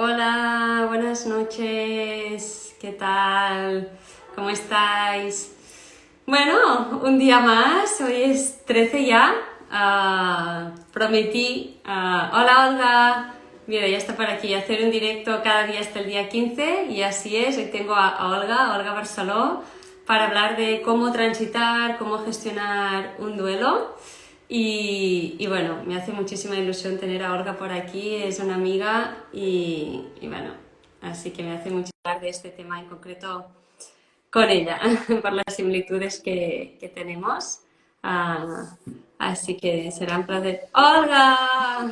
Hola, buenas noches. ¿Qué tal? ¿Cómo estáis? Bueno, un día más. Hoy es 13 ya. Prometí. Hola, Olga. Mira, ya está por aquí. Hacer un directo cada día hasta el día 15. Y así es. Hoy tengo a Olga Barceló, para hablar de cómo transitar, cómo gestionar un duelo. Y bueno, me hace muchísima ilusión tener a Olga por aquí, es una amiga y bueno, así que me hace mucho hablar de este tema en concreto con ella, por las similitudes que tenemos. Ah, Así que será un placer. ¡Olga!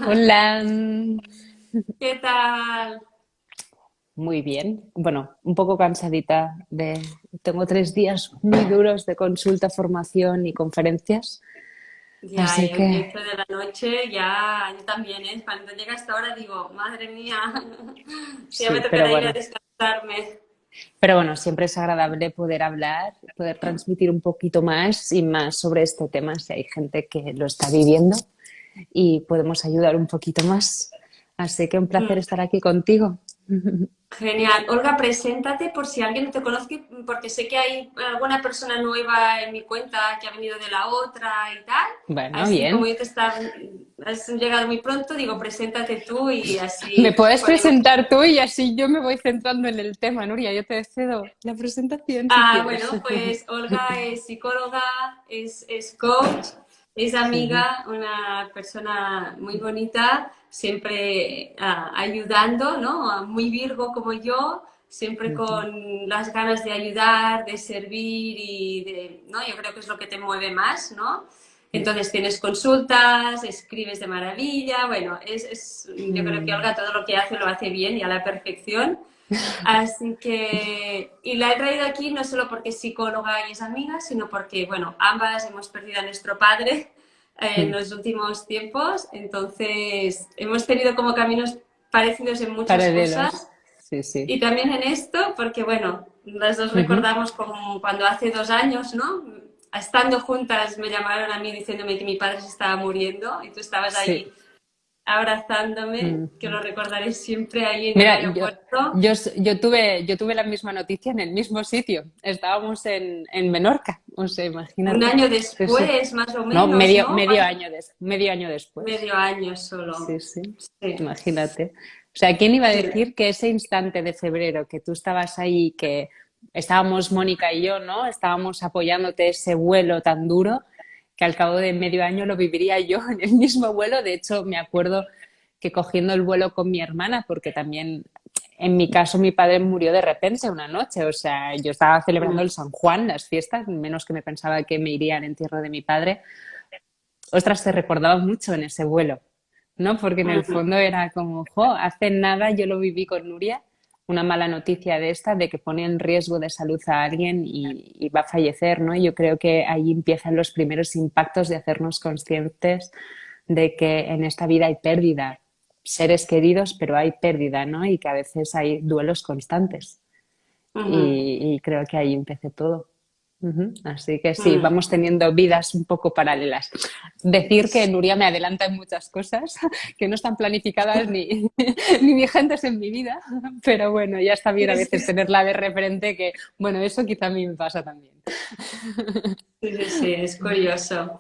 Hola, ¿Qué tal? muy bien. Bueno, un poco cansadita de... Tengo 3 días muy duros de consulta, formación y conferencias, Ya, así y que 11 de la noche, ya, yo también, ¿eh? Cuando llega esta hora digo, madre mía, ya me sí, tocará ir a descansarme. pero bueno, siempre es agradable poder hablar, poder transmitir un poquito más y más sobre este tema si hay gente que lo está viviendo y podemos ayudar un poquito más. Así que un placer estar aquí contigo. Genial. Olga, preséntate por si alguien no te conoce, porque sé que hay alguna persona nueva en mi cuenta que ha venido de la otra y tal. Bueno, Así como bien. yo te estaba, has llegado muy pronto, digo, preséntate tú y Me así puedes podemos. presentar tú y así yo me voy centrando en el tema, Nuria. Yo te cedo la presentación si quieres. Bueno, pues Olga es psicóloga, es coach, es Ujú, amiga, una persona muy bonita, siempre ayudando, ¿no? Muy Virgo como yo, siempre ujú. con las ganas de ayudar, de servir y de, ¿no? Yo creo que es lo que te mueve más, ¿no? Entonces tienes consultas, escribes de maravilla, bueno, yo creo que Mm. Olga todo lo que hace lo hace bien y a la perfección. Así que, y la he traído aquí no solo porque es psicóloga y es amiga, sino porque, bueno, ambas hemos perdido a nuestro padre en los últimos tiempos, entonces hemos tenido como caminos parecidos en muchas Paralelos. cosas Sí, sí. y también en esto, porque, bueno, las dos Ujú. recordamos como cuando hace 2 años, ¿no? Estando juntas me llamaron a mí diciéndome que mi padre se estaba muriendo y tú estabas Sí. ahí abrazándome, que Ujú. lo recordaré siempre ahí en el Mira, aeropuerto. yo tuve la misma noticia en el mismo sitio. Estábamos en Menorca. O sea, Un imagínate. año Sí, sí. después, más o No, menos, medio, ¿no? medio año, medio año después. Medio año Sí, solo. sí, Sí, imagínate. O sea, ¿quién iba a sí. decir que ese instante de febrero que tú estabas ahí, que estábamos Mónica y yo, ¿no? Estábamos apoyándote ese vuelo tan duro, que al cabo de medio año lo viviría yo en el mismo vuelo. De hecho, me acuerdo que cogiendo el vuelo con mi hermana, porque también en mi caso mi padre murió de repente una noche. O sea, yo estaba celebrando el San Juan, las fiestas, menos que me pensaba que me iría al entierro de mi padre. Ostras, te recordaba mucho en ese vuelo, ¿no? Porque en el fondo era como, jo, hace nada yo lo viví con Nuria, una mala noticia de esta, de que pone en riesgo de salud a alguien y va a fallecer, ¿no? Y yo creo que ahí empiezan los primeros impactos de hacernos conscientes de que en esta vida hay pérdida, seres queridos, pero hay pérdida, ¿no? Y que a veces hay duelos constantes. Ujú, Y creo que ahí empecé todo. Ujú. Así que sí, ujú. vamos teniendo vidas un poco paralelas. Decir que Nuria me adelanta en muchas cosas que no están planificadas ni vigentes en mi vida, pero bueno, ya está bien a Sí, sí, veces tenerla de referente que, bueno, eso quizá a mí me pasa también. sí, sí, sí, es curioso.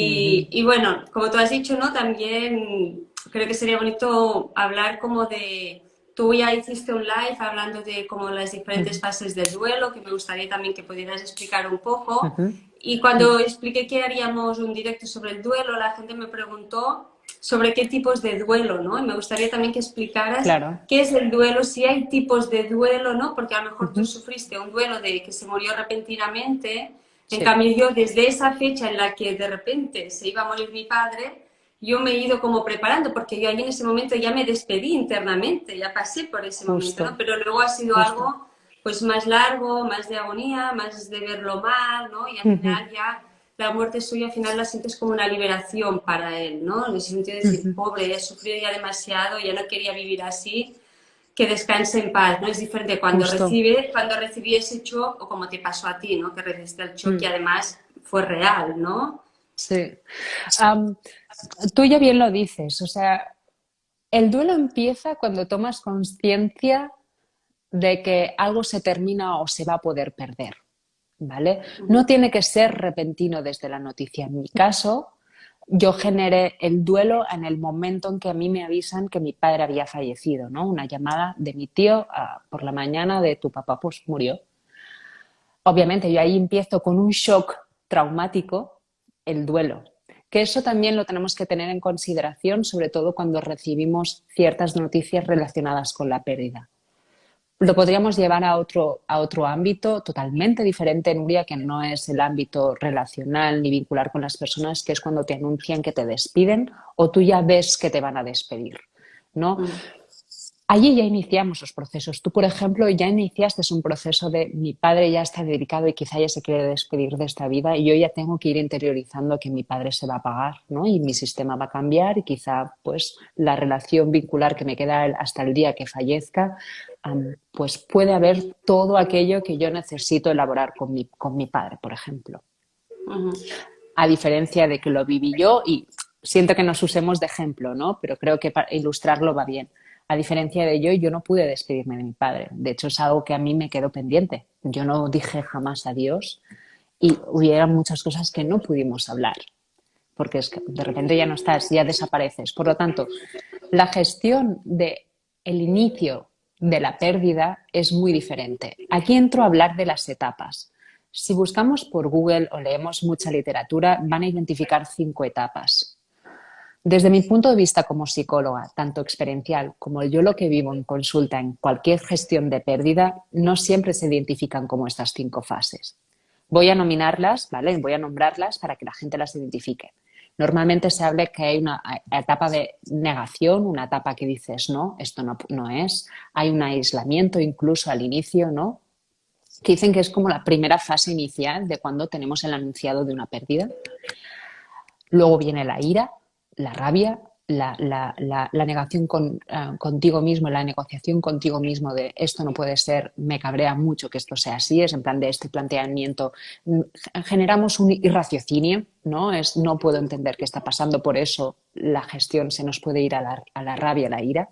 Ujú, Y bueno, como tú has dicho, ¿no? También creo que sería bonito hablar como de, tú ya hiciste un live hablando de como las diferentes ujú, fases del duelo, que me gustaría también que pudieras explicar un poco. ujú, Y ujú. cuando expliqué que haríamos un directo sobre el duelo, la gente me preguntó sobre qué tipos de duelo, ¿no? Y me gustaría también que explicaras Claro. qué es el duelo, si hay tipos de duelo, ¿no? Porque a lo mejor tú Ujú. sufriste un duelo de que se murió repentinamente, en Sí, cambio yo desde esa fecha en la que de repente se iba a morir mi padre, yo me he ido como preparando, porque yo ahí en ese momento ya me despedí internamente, ya pasé por ese momento, ¿no? justo, Pero luego ha sido justo. algo pues más largo, más de agonía, más de verlo mal, ¿no? Y al Ujú, final ya la muerte suya al final la sientes como una liberación para él, ¿no? En el sentido de decir, ujú. pobre, he sufrido ya demasiado, ya no quería vivir así, que descanse en paz, ¿no? Es diferente Justo. cuando recibí ese shock, o como te pasó a ti, ¿no? Que recibiste el shock y Mm, además fue real, ¿no? sí. Am, Tú ya bien lo dices, o sea, El duelo empieza cuando tomas conciencia de que algo se termina o se va a poder perder, ¿vale? No tiene que ser repentino desde la noticia. En mi caso, yo generé el duelo en el momento en que a mí me avisan que mi padre había fallecido, ¿no? Una llamada de mi tío por la mañana de tu papá pues murió. Obviamente yo ahí empiezo con un shock traumático, el duelo, que eso también lo tenemos que tener en consideración, sobre todo cuando recibimos ciertas noticias relacionadas con la pérdida. Lo podríamos llevar a otro ámbito totalmente diferente, Nuria, que no es el ámbito relacional ni vincular con las personas, que es cuando te anuncian que te despiden o tú ya ves que te van a despedir, ¿no? Allí ya iniciamos los procesos. Tú, por ejemplo, ya iniciaste un proceso de mi padre ya está dedicado y quizá ya se quiere despedir de esta vida y yo ya tengo que ir interiorizando que mi padre se va a apagar, ¿no? Y mi sistema va a cambiar y quizá pues la relación vincular que me queda hasta el día que fallezca, pues puede haber todo aquello que yo necesito elaborar con mi padre, por ejemplo. A diferencia de que lo viví yo y siento que nos usemos de ejemplo, ¿no? Pero creo que para ilustrarlo va bien. A diferencia de yo no pude despedirme de mi padre. De hecho, es algo que a mí me quedó pendiente. Yo no dije jamás adiós y hubiera muchas cosas que no pudimos hablar, porque es que de repente ya no estás, ya desapareces. Por lo tanto, la gestión del inicio de la pérdida es muy diferente. Aquí entro a hablar de las etapas. Si buscamos por Google o leemos mucha literatura, van a identificar 5 etapas. Desde mi punto de vista como psicóloga, tanto experiencial como yo lo que vivo en consulta en cualquier gestión de pérdida, no siempre se identifican como estas 5 fases. Voy a nominarlas, ¿vale? Voy a nombrarlas para que la gente las identifique. Normalmente se habla que hay una etapa de negación, una etapa que dices, no, esto no es. Hay un aislamiento incluso al inicio, ¿no? Que dicen que es como la primera fase inicial de cuando tenemos el anunciado de una pérdida. Luego viene la ira, la rabia, la negación contigo mismo, la negociación contigo mismo de esto no puede ser, me cabrea mucho que esto sea así, es en plan de este planteamiento. Generamos un irraciocinio, ¿no? Es no puedo entender qué está pasando, por eso la gestión se nos puede ir a la rabia, a la ira.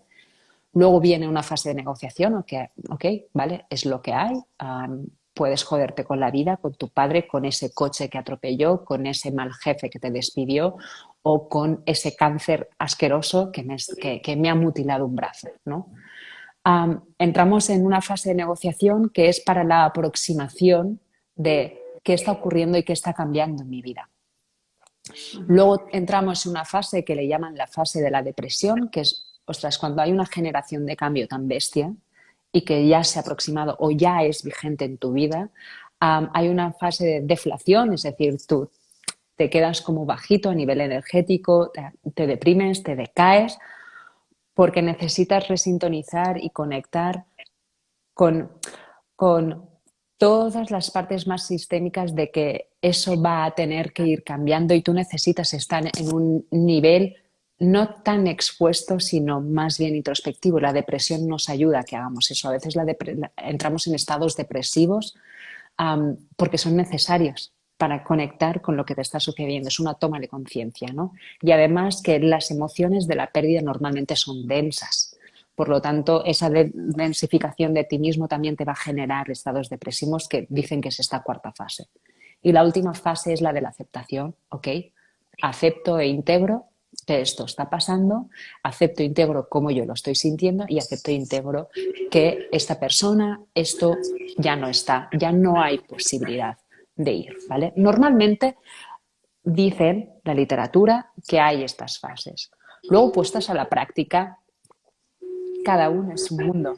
Luego viene una fase de negociación, ok, vale, es lo que hay. Puedes joderte con la vida, con tu padre, con ese coche que atropelló, con ese mal jefe que te despidió o con ese cáncer asqueroso que me ha mutilado un brazo, ¿no? Entramos en una fase de negociación que es para la aproximación de qué está ocurriendo y qué está cambiando en mi vida. Luego entramos en una fase que le llaman la fase de la depresión, que es, ostras, cuando hay una generación de cambio tan bestia y que ya se ha aproximado o ya es vigente en tu vida, hay una fase de deflación, es decir, tú te quedas como bajito a nivel energético, te deprimes, te decaes, porque necesitas resintonizar y conectar con, con todas las partes más sistémicas de que eso va a tener que ir cambiando y tú necesitas estar en un nivel no tan expuesto, sino más bien introspectivo. La depresión nos ayuda a que hagamos eso. A veces entramos en estados depresivos porque son necesarios para conectar con lo que te está sucediendo. Es una toma de conciencia, ¿no? Y además que las emociones de la pérdida normalmente son densas. Por lo tanto, esa densificación de ti mismo también te va a generar estados depresivos que dicen que es esta cuarta fase. Y la última fase es la de la aceptación, ¿ok? Acepto e integro que esto está pasando, acepto e integro cómo yo lo estoy sintiendo y acepto e integro que esta persona, esto ya no está, ya no hay posibilidad de ir, ¿vale? Normalmente dicen la literatura que hay estas fases. Luego, puestas a la práctica, cada uno es un mundo,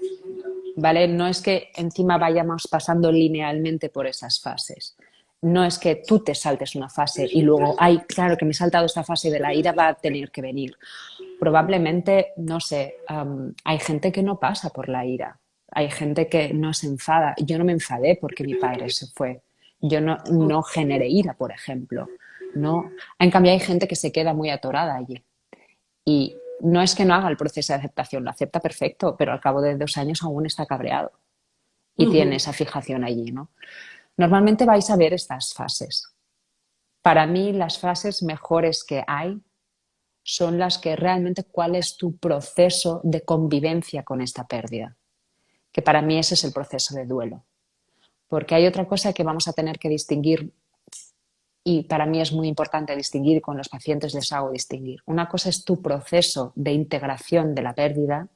¿vale? No es que encima vayamos pasando linealmente por esas fases. No es que tú te saltes una fase y luego, ay, claro que me he saltado esta fase de la ira, va a tener que venir. Probablemente, no sé, hay gente que no pasa por la ira, hay gente que no se enfada. Yo no me enfadé porque mi padre se fue. Yo no generé ira, por ejemplo. No. En cambio, hay gente que se queda muy atorada allí. Y no es que no haga el proceso de aceptación, lo acepta perfecto, pero al cabo de 2 años aún está cabreado y tiene esa fijación allí, ¿no? Normalmente vais a ver estas fases. Para mí, las fases mejores que hay son las que realmente cuál es tu proceso de convivencia con esta pérdida. Que para mí ese es el proceso de duelo. Porque hay otra cosa que vamos a tener que distinguir y para mí es muy importante distinguir, con los pacientes les hago distinguir. Una cosa es tu proceso de integración de la pérdida,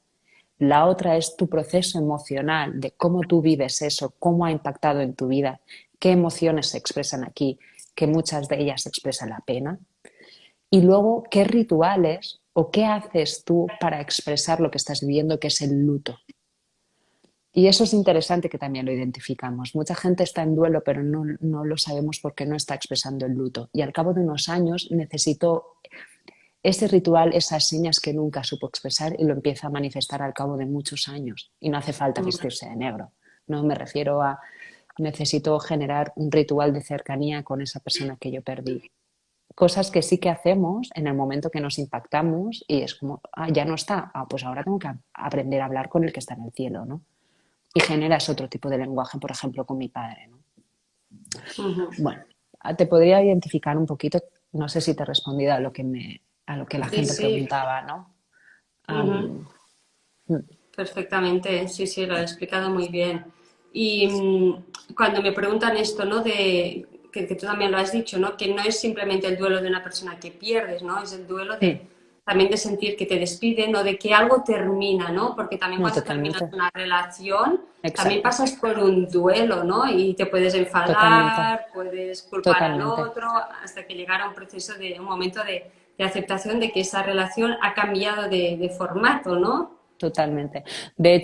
la otra es tu proceso emocional de cómo tú vives eso, cómo ha impactado en tu vida, qué emociones se expresan aquí, que muchas de ellas expresan la pena. Y luego, qué rituales o qué haces tú para expresar lo que estás viviendo, que es el luto. Y eso es interesante que también lo identificamos. Mucha gente está en duelo, pero no lo sabemos porque no está expresando el luto. Y al cabo de unos años necesitó ese ritual, esas señas que nunca supo expresar y lo empieza a manifestar al cabo de muchos años. Y no hace falta vestirse de negro. No me refiero a necesito generar un ritual de cercanía con esa persona que yo perdí. Cosas que sí que hacemos en el momento que nos impactamos y es como, ya no está, pues ahora tengo que aprender a hablar con el que está en el cielo, ¿no? Y generas otro tipo de lenguaje, por ejemplo, con mi padre, ¿no? Bueno, te podría identificar un poquito, no sé si te he respondido a lo que la Sí, gente sí. preguntaba, ¿no? Ujú. Perfectamente, sí, sí, lo he explicado muy bien. Y cuando me preguntan esto, ¿no? Que tú también lo has dicho, ¿no? Que no es simplemente el duelo de una persona que pierdes, ¿no? Es el duelo de también de sentir que te despiden o de que algo termina, ¿no? Porque también No, cuando terminas totalmente. una relación, también Exacto. pasas por un duelo, ¿no? Y te puedes Totalmente. enfadar, puedes culpar al Totalmente. otro, hasta que llegara un proceso de un momento de aceptación de que esa relación ha cambiado de formato, ¿no? Totalmente. Uy,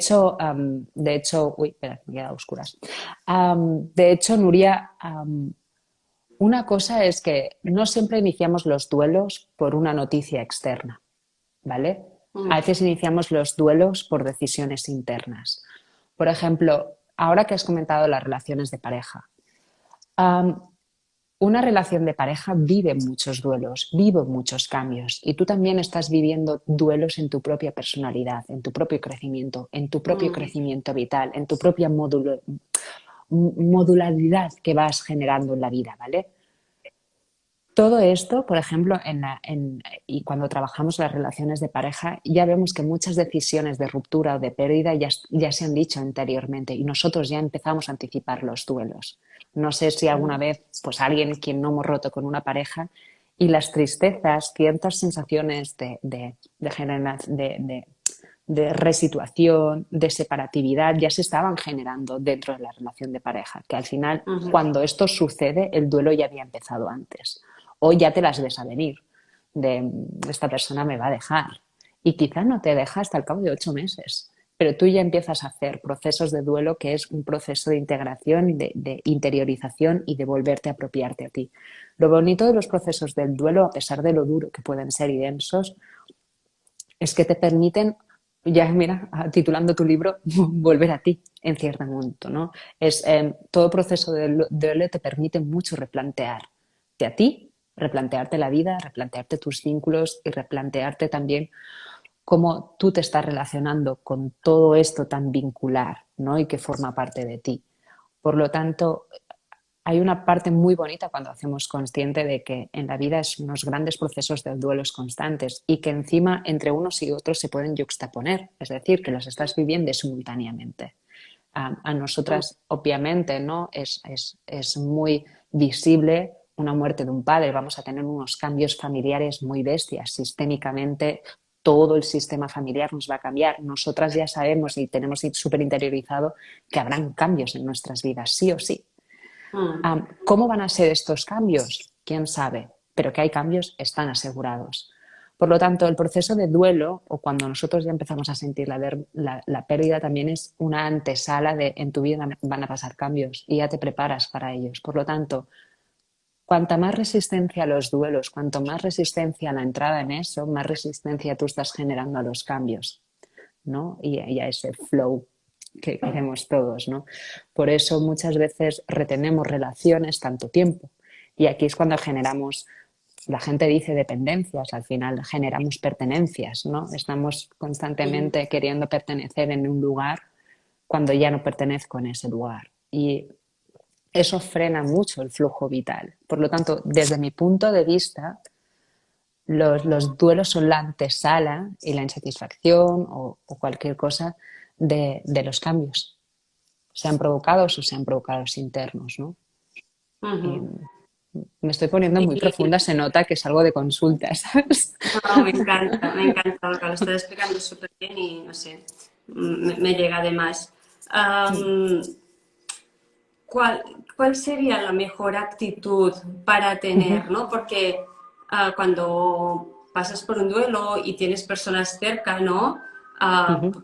espera, me he quedado a oscuras. De hecho, Nuria, una cosa es que no siempre iniciamos los duelos por una noticia externa, ¿vale? A Mm, veces iniciamos los duelos por decisiones internas. Por ejemplo, ahora que has comentado las relaciones de pareja, am, una relación de pareja vive muchos duelos, vive muchos cambios y tú también estás viviendo duelos en tu propia personalidad, en tu propio mm, crecimiento vital, en tu propia modularidad que vas generando en la vida, ¿vale? Todo esto, por ejemplo, y cuando trabajamos las relaciones de pareja, ya vemos que muchas decisiones de ruptura o de pérdida ya se han dicho anteriormente y nosotros ya empezamos a anticipar los duelos. No sé si alguna vez, pues alguien quien no hemos roto con una pareja y las tristezas, ciertas sensaciones de resituación, de separatividad, ya se estaban generando dentro de la relación de pareja, que al final, ujú. cuando esto sucede, el duelo ya había empezado antes. O ya te las ves a venir, de esta persona me va a dejar. Y quizá no te deja hasta el cabo de 8 meses, pero tú ya empiezas a hacer procesos de duelo que es un proceso de integración, de interiorización y de volverte a apropiarte a ti. Lo bonito de los procesos del duelo, a pesar de lo duro que pueden ser y densos, es que te permiten, ya mira, titulando tu libro, volver a ti en cierto momento, ¿no? Todo proceso de duelo te permite mucho replantearte a ti, replantearte la vida, replantearte tus vínculos y replantearte también cómo tú te estás relacionando con todo esto tan vincular, ¿no? Y que forma parte de ti. Por lo tanto, hay una parte muy bonita cuando hacemos consciente de que en la vida es unos grandes procesos de duelos constantes y que encima entre unos y otros se pueden yuxtaponer, es decir, que los estás viviendo simultáneamente. A nosotras, obviamente, ¿no? Es muy visible una muerte de un padre, vamos a tener unos cambios familiares muy bestias, sistémicamente todo el sistema familiar nos va a cambiar. Nosotras ya sabemos y tenemos súper interiorizado que habrán cambios en nuestras vidas, sí o sí. Mm, ¿Cómo van a ser estos cambios? ¿Quién sabe? Pero que hay cambios están asegurados. Por lo tanto, el proceso de duelo, o cuando nosotros ya empezamos a sentir la pérdida, también es una antesala de en tu vida van a pasar cambios y ya te preparas para ellos. Por lo tanto, cuanta más resistencia a los duelos, cuanto más resistencia a la entrada en eso, más resistencia tú estás generando a los cambios, ¿no? Y a ese flow que queremos todos, ¿no? Por eso muchas veces retenemos relaciones tanto tiempo. Y aquí es cuando generamos, la gente dice dependencias, al final generamos pertenencias, ¿no? Estamos constantemente queriendo pertenecer en un lugar cuando ya no pertenezco en ese lugar. Y eso frena mucho el flujo vital. Por lo tanto, desde mi punto de vista, los duelos son la antesala y la insatisfacción o cualquier cosa de los cambios, sean provocados o sean provocados internos, ¿no? Y Ujú. me estoy poniendo muy Y profunda, se nota que es algo de consulta, ¿sabes? no, me encanta, Olga, lo estás explicando súper bien y no sé, me llega además. Am, ¿cuál, cuál sería la mejor actitud para Ujú, tener, ¿no? Porque cuando pasas por un duelo y tienes personas cerca, ¿no? Ah, ujú,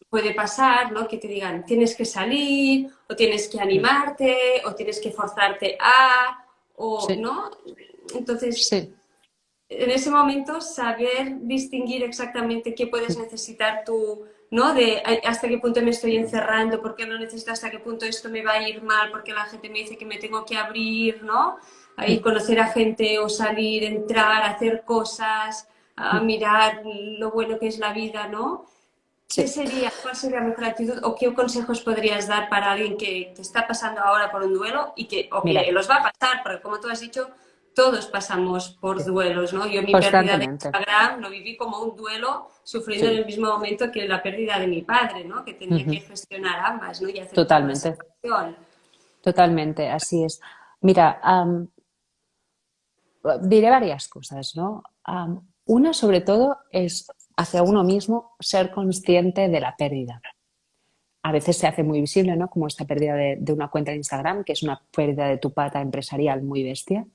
puede pasar, ¿no? Que te digan, tienes que salir, o tienes que ujú. animarte, o tienes que forzarte a, o, Sí, ¿no? Entonces, sí. en ese momento saber distinguir exactamente qué puedes necesitar tú, ¿no? De hasta qué punto me estoy encerrando, por qué lo necesito, hasta qué punto esto me va a ir mal, porque la gente me dice que me tengo que abrir, ¿no? Ahí conocer a gente o salir, entrar, hacer cosas, a mirar lo bueno que es la vida, ¿no? ¿Qué Sí. sería, cuál sería la mejor actitud o qué consejos podrías dar para alguien que está pasando ahora por un duelo y que, o que Mira, los va a pasar? Porque como tú has dicho, todos pasamos por sí, duelos, ¿no? Yo mi pérdida de constantemente. Instagram lo viví como un duelo, sufriendo en Sí. el mismo momento que la pérdida de mi padre, ¿no? Que tenía que Ujú. gestionar ambas, ¿no? Y aceptar la Totalmente, situación. totalmente, así es. Mira, diré varias cosas, ¿no? Una, sobre todo, es hacia uno mismo ser consciente de la pérdida. A veces se hace muy visible, ¿no? Como esta pérdida de una cuenta de Instagram, que es una pérdida de tu pata empresarial muy bestia,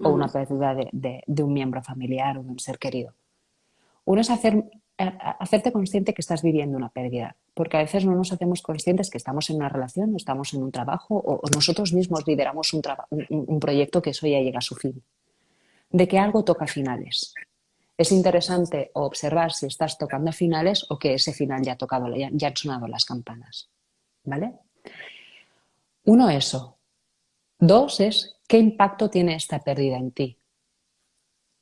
o una Ujú. pérdida de un miembro familiar o de un ser querido. Uno es hacerte consciente que estás viviendo una pérdida, porque a veces no nos hacemos conscientes que estamos en una relación, o estamos en un trabajo, o nosotros mismos lideramos un proyecto que eso ya llega a su fin, de que algo toca finales. Es interesante observar si estás tocando finales o que ese final ya ha tocado, ya han sonado las campanas. ¿Vale? Uno, eso. Dos es qué impacto tiene esta pérdida en ti.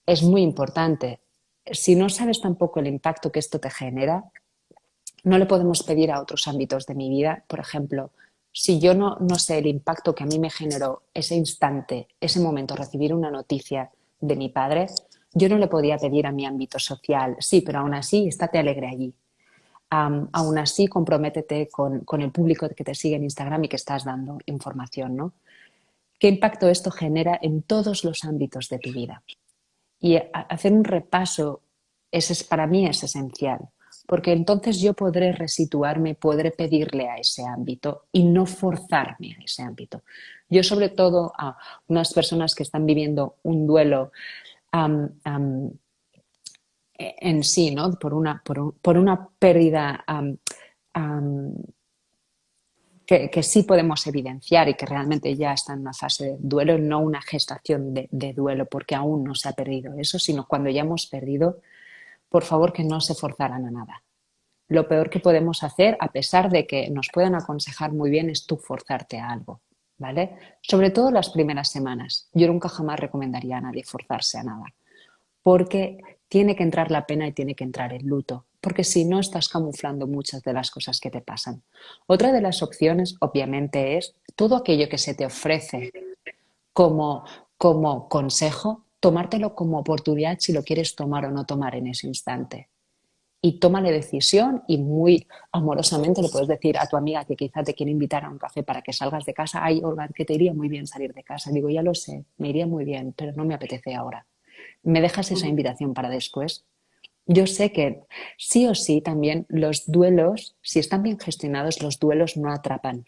Es muy importante. Si no sabes tampoco el impacto que esto te genera, no le podemos pedir a otros ámbitos de mi vida. Por ejemplo, si yo no sé el impacto que a mí me generó ese instante, ese momento, recibir una noticia de mi padre, yo no le podía pedir a mi ámbito social, sí, pero aún así, estate alegre allí. Aún así, comprométete con el público que te sigue en Instagram y que estás dando información, ¿no? ¿Qué impacto esto genera en todos los ámbitos de tu vida? Y hacer un repaso para mí es esencial, porque entonces yo podré resituarme, podré pedirle a ese ámbito y no forzarme a ese ámbito. Yo, sobre todo, a unas personas que están viviendo un duelo um, um, en sí, ¿no? Por una pérdida que sí podemos evidenciar y que realmente ya está en una fase de duelo, no una gestación de duelo, porque aún no se ha perdido eso, sino cuando ya hemos perdido, por favor, que no se forzaran a nada. Lo peor que podemos hacer, a pesar de que nos puedan aconsejar muy bien, es tú forzarte a algo, ¿vale? Sobre todo las primeras semanas. Yo nunca jamás recomendaría a nadie forzarse a nada, porque tiene que entrar la pena y tiene que entrar el luto, porque si no estás camuflando muchas de las cosas que te pasan. Otra de las opciones, obviamente, es todo aquello que se te ofrece como, como consejo, tomártelo como oportunidad si lo quieres tomar o no tomar en ese instante. Y toma la decisión y muy amorosamente le puedes decir a tu amiga que quizá te quiere invitar a un café para que salgas de casa, ay, Olga, que te iría muy bien salir de casa. Digo, ya lo sé, me iría muy bien, pero no me apetece ahora. ¿Me dejas esa invitación para después? Yo sé que sí o sí también los duelos, si están bien gestionados, los duelos no atrapan.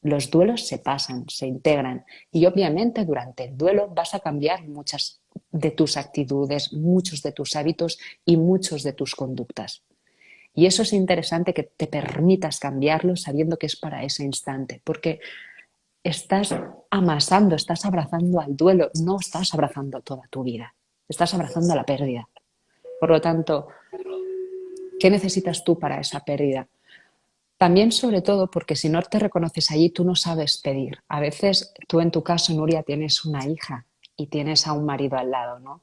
Los duelos se pasan, se integran y obviamente durante el duelo vas a cambiar muchas de tus actitudes, muchos de tus hábitos y muchos de tus conductas. Y eso es interesante que te permitas cambiarlo sabiendo que es para ese instante, porque estás amasando, estás abrazando al duelo, no estás abrazando toda tu vida, estás abrazando la pérdida. Por lo tanto, ¿qué necesitas tú para esa pérdida? También, sobre todo, porque si no te reconoces allí, tú no sabes pedir. A veces, tú en tu caso, Nuria, tienes una hija y tienes a un marido al lado, ¿no?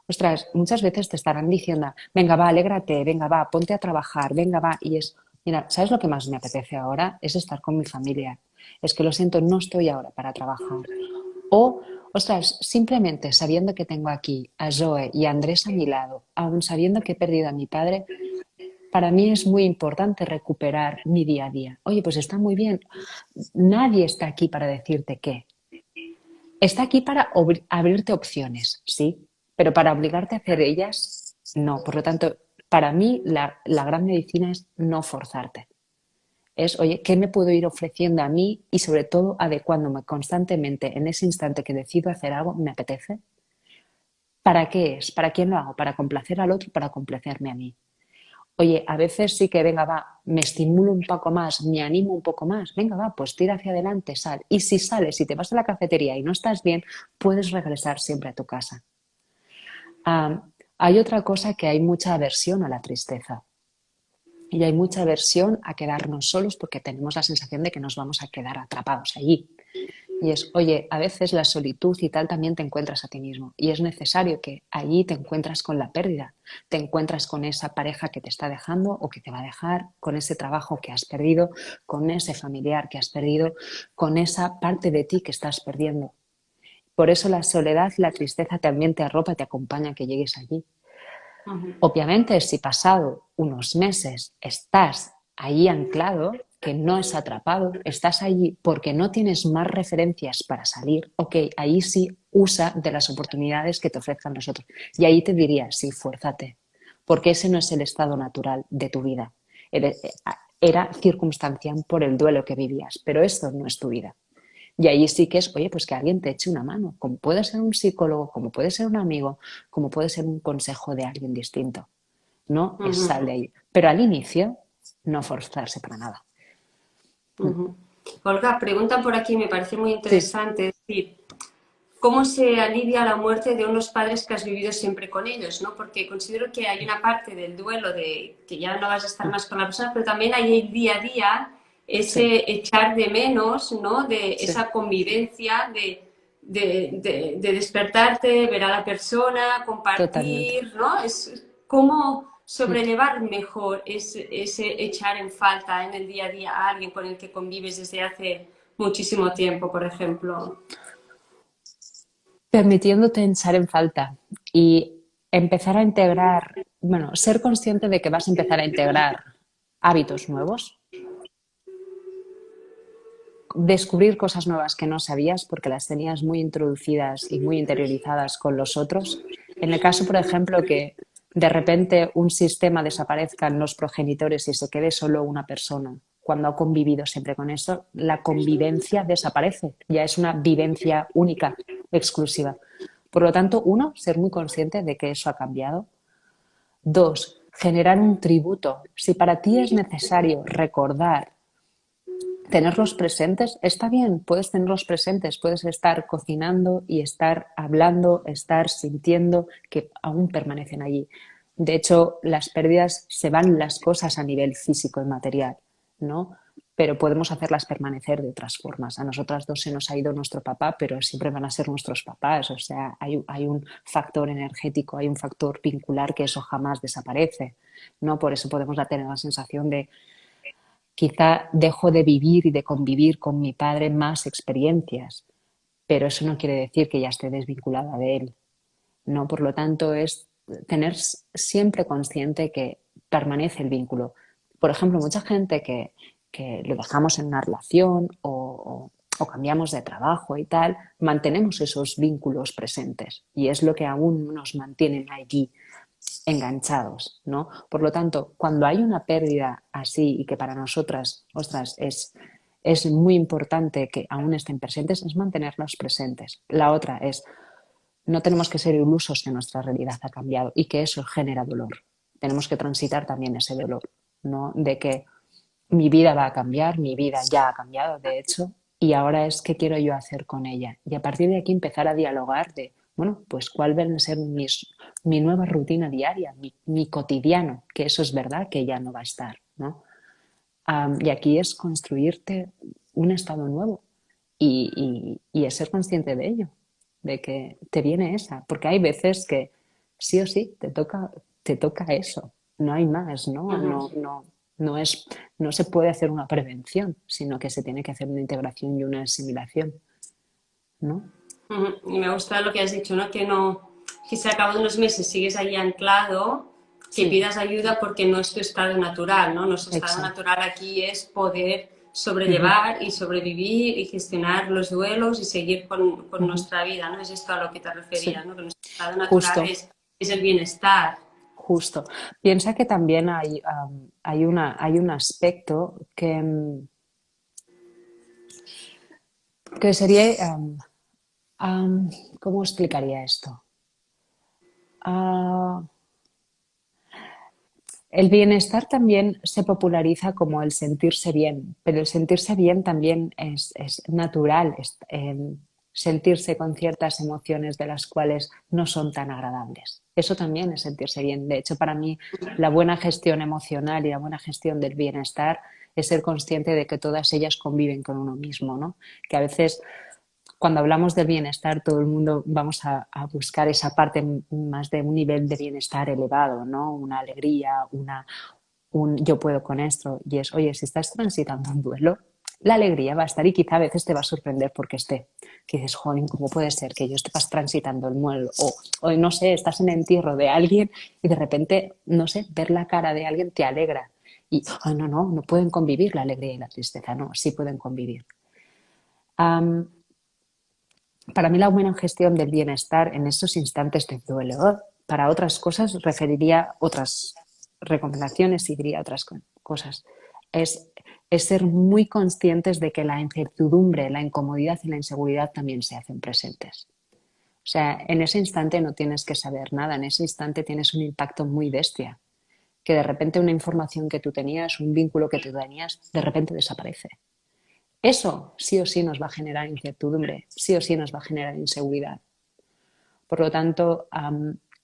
Ostras, muchas veces te estarán diciendo, venga, va, alégrate, venga, va, ponte a trabajar, venga, va. Y es, mira, ¿sabes lo que más me apetece ahora? Es estar con mi familia. Es que lo siento, no estoy ahora para trabajar. O Ostras, simplemente sabiendo que tengo aquí a Zoe y a Andrés a mi lado, aún sabiendo que he perdido a mi padre, para mí es muy importante recuperar mi día a día. Oye, pues está muy bien. Nadie está aquí para decirte qué. Está aquí para abrirte opciones, sí, pero para obligarte a hacer ellas, no. Por lo tanto, para mí la gran medicina es no forzarte. Es, oye, ¿qué me puedo ir ofreciendo a mí y sobre todo adecuándome constantemente en ese instante que decido hacer algo, me apetece? ¿Para qué es? ¿Para quién lo hago? ¿Para complacer al otro? ¿Para complacerme a mí? Oye, a veces sí que, venga, va, me estimulo un poco más, me animo un poco más, venga, va, pues tira hacia adelante, sal. Y si sales y te vas a la cafetería y no estás bien, puedes regresar siempre a tu casa. Hay otra cosa que hay mucha aversión a la tristeza y hay mucha aversión a quedarnos solos porque tenemos la sensación de que nos vamos a quedar atrapados allí. Y es, oye, a veces la solitud y tal también te encuentras a ti mismo. Y es necesario que allí te encuentras con la pérdida, te encuentras con esa pareja que te está dejando o que te va a dejar, con ese trabajo que has perdido, con ese familiar que has perdido, con esa parte de ti que estás perdiendo. Por eso la soledad y la tristeza también te arropa y te acompaña a que llegues allí. Ujú. Obviamente, si pasado unos meses estás ahí anclado, que no es atrapado, estás allí porque no tienes más referencias para salir, ok, ahí sí usa de las oportunidades que te ofrezcan los otros. Y ahí te diría, sí, fuérzate, porque ese no es el estado natural de tu vida. Era circunstancial por el duelo que vivías, pero esto no es tu vida. Y ahí sí que es, oye, pues que alguien te eche una mano, como puede ser un psicólogo, como puede ser un amigo, como puede ser un consejo de alguien distinto. No es Ujú. sal de ahí. Pero al inicio, no forzarse para nada. Ujú. Olga, preguntan por aquí, me parece muy Sí, interesante, es decir, ¿cómo se alivia la muerte de unos padres que has vivido siempre con ellos? ¿No? Porque considero que hay una parte del duelo de que ya no vas a estar más con la persona, pero también hay el día a día, sí, ese echar de menos, ¿no? De sí, esa convivencia, de despertarte, ver a la persona, totalmente. compartir, ¿no? Es cómo sobrellevar mejor ese echar en falta en el día a día a alguien con el que convives desde hace muchísimo tiempo, por ejemplo. Permitiéndote echar en falta y empezar a integrar, bueno, ser consciente de que vas a empezar a integrar hábitos nuevos, descubrir cosas nuevas que no sabías porque las tenías muy introducidas y muy interiorizadas con los otros. En el caso, por ejemplo, que de repente un sistema desaparezca en los progenitores y se quede solo una persona, cuando ha convivido siempre con eso, la convivencia desaparece, ya es una vivencia única, exclusiva. Por lo tanto, uno, ser muy consciente de que eso ha cambiado. Dos, generar un tributo. Si para ti es necesario recordar tenerlos presentes, está bien, puedes tenerlos presentes, puedes estar cocinando y estar hablando, estar sintiendo que aún permanecen allí. De hecho, las pérdidas se van las cosas a nivel físico y material, ¿no? Pero podemos hacerlas permanecer de otras formas. A nosotras dos se nos ha ido nuestro papá, pero siempre van a ser nuestros papás. O sea, hay un factor energético, hay un factor vincular que eso jamás desaparece, ¿no? Por eso podemos tener la sensación de quizá dejo de vivir y de convivir con mi padre más experiencias, pero eso no quiere decir que ya esté desvinculada de él. No, por lo tanto, es tener siempre consciente que permanece el vínculo. Por ejemplo, mucha gente que lo dejamos en una relación o cambiamos de trabajo y tal, mantenemos esos vínculos presentes y es lo que aún nos mantienen allí enganchados, ¿no? Por lo tanto, cuando hay una pérdida así y que para nosotras, ostras, es muy importante que aún estén presentes, es mantenerlos presentes. La otra es, no tenemos que ser ilusos que nuestra realidad ha cambiado y que eso genera dolor. Tenemos que transitar también ese dolor, ¿no? De que mi vida va a cambiar, mi vida ya ha cambiado, de hecho, y ahora es qué quiero yo hacer con ella. Y a partir de aquí empezar a dialogar de, bueno, pues cuál va a ser mi nueva rutina diaria, mi cotidiano, que eso es verdad que ya no va a estar, ¿no? Y aquí es construirte un estado nuevo y es ser consciente de ello, de que te viene esa, porque hay veces que sí o sí te toca eso, no hay más, ¿no? Ujú. No es, no se puede hacer una prevención, sino que se tiene que hacer una integración y una asimilación, ¿no? Ujú. Y me gusta lo que has dicho, ¿no? Que si al cabo de unos meses sigues ahí anclado, que Sí, pidas ayuda porque no es tu estado natural, ¿no? Nuestro estado exacto. natural aquí es poder Ujú, sobrellevar y sobrevivir y gestionar los duelos y seguir con ujú. nuestra vida, ¿no? Es esto a lo que te referías, Sí, ¿no? Que nuestro estado natural justo, es el bienestar. justo. Piensa que también hay un aspecto que sería, am, ¿cómo explicaría esto? Ah, el bienestar también se populariza como el sentirse bien, pero el sentirse bien también es natural, sentirse con ciertas emociones de las cuales no son tan agradables. Eso también es sentirse bien. De hecho, para mí, la buena gestión emocional y la buena gestión del bienestar es ser consciente de que todas ellas conviven con uno mismo, ¿no? Que a veces cuando hablamos del bienestar, todo el mundo vamos a buscar esa parte más de un nivel de bienestar elevado, ¿no? Una alegría, un yo puedo con esto. Y es, oye, si estás transitando un duelo, la alegría va a estar y quizá a veces te va a sorprender porque esté. Que dices, jolín, ¿cómo puede ser que yo estés transitando el duelo? O no sé, estás en el entierro de alguien y de repente, no sé, ver la cara de alguien te alegra. Y, oh, no, no, no pueden convivir la alegría y la tristeza. No, sí pueden convivir. Um, para mí la buena gestión del bienestar en estos instantes de duelo, para otras cosas referiría otras recomendaciones y diría otras cosas. Es, es ser muy conscientes de que la incertidumbre, la incomodidad y la inseguridad también se hacen presentes. O sea, en ese instante no tienes que saber nada, en ese instante tienes un impacto muy bestia, que de repente una información que tú tenías, un vínculo que tú tenías, de repente desaparece. Eso sí o sí nos va a generar incertidumbre, sí o sí nos va a generar inseguridad. Por lo tanto,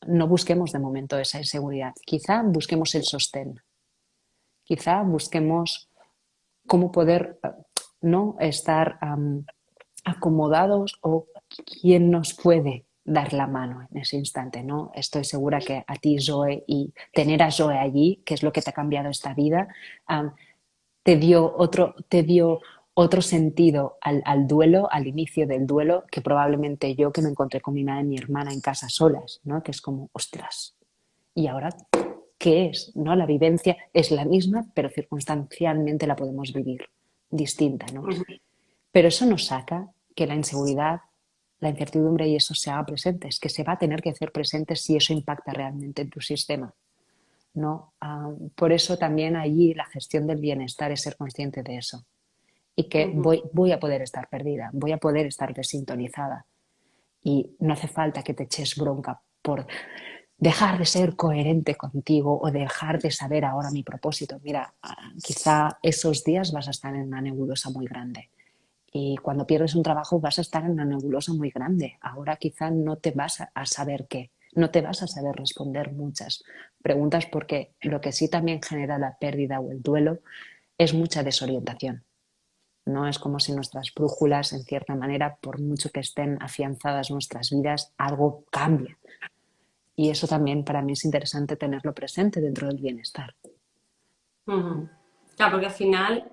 no busquemos de momento esa inseguridad. Quizá busquemos el sostén. Quizá busquemos cómo poder no estar acomodados o quién nos puede dar la mano en ese instante, ¿no? Estoy segura que a ti, Zoe, y tener a Zoe allí, que es lo que te ha cambiado esta vida, um, te dio otro sentido al duelo, al inicio del duelo, que probablemente yo que me encontré con mi madre y mi hermana en casa solas, ¿no? Que es como, ostras, ¿y ahora qué es? ¿No? La vivencia es la misma, pero circunstancialmente la podemos vivir distinta, ¿no? Pero eso nos saca que la inseguridad, la incertidumbre y eso se haga presente, es que se va a tener que hacer presente si eso impacta realmente en tu sistema. ¿No? Por eso también allí la gestión del bienestar es ser consciente de eso y que Ujú. voy a poder estar perdida, voy a poder estar desintonizada y no hace falta que te eches bronca por dejar de ser coherente contigo o dejar de saber ahora mi propósito. Mira, quizá esos días vas a estar en una nebulosa muy grande y cuando pierdes un trabajo vas a estar en una nebulosa muy grande. Ahora quizá no te vas a saber qué, no te vas a saber responder muchas preguntas porque lo que sí también genera la pérdida o el duelo es mucha desorientación. No es como si nuestras brújulas, en cierta manera, por mucho que estén afianzadas nuestras vidas, algo cambia. Y eso también para mí es interesante tenerlo presente dentro del bienestar. Ujú. Claro, porque al final,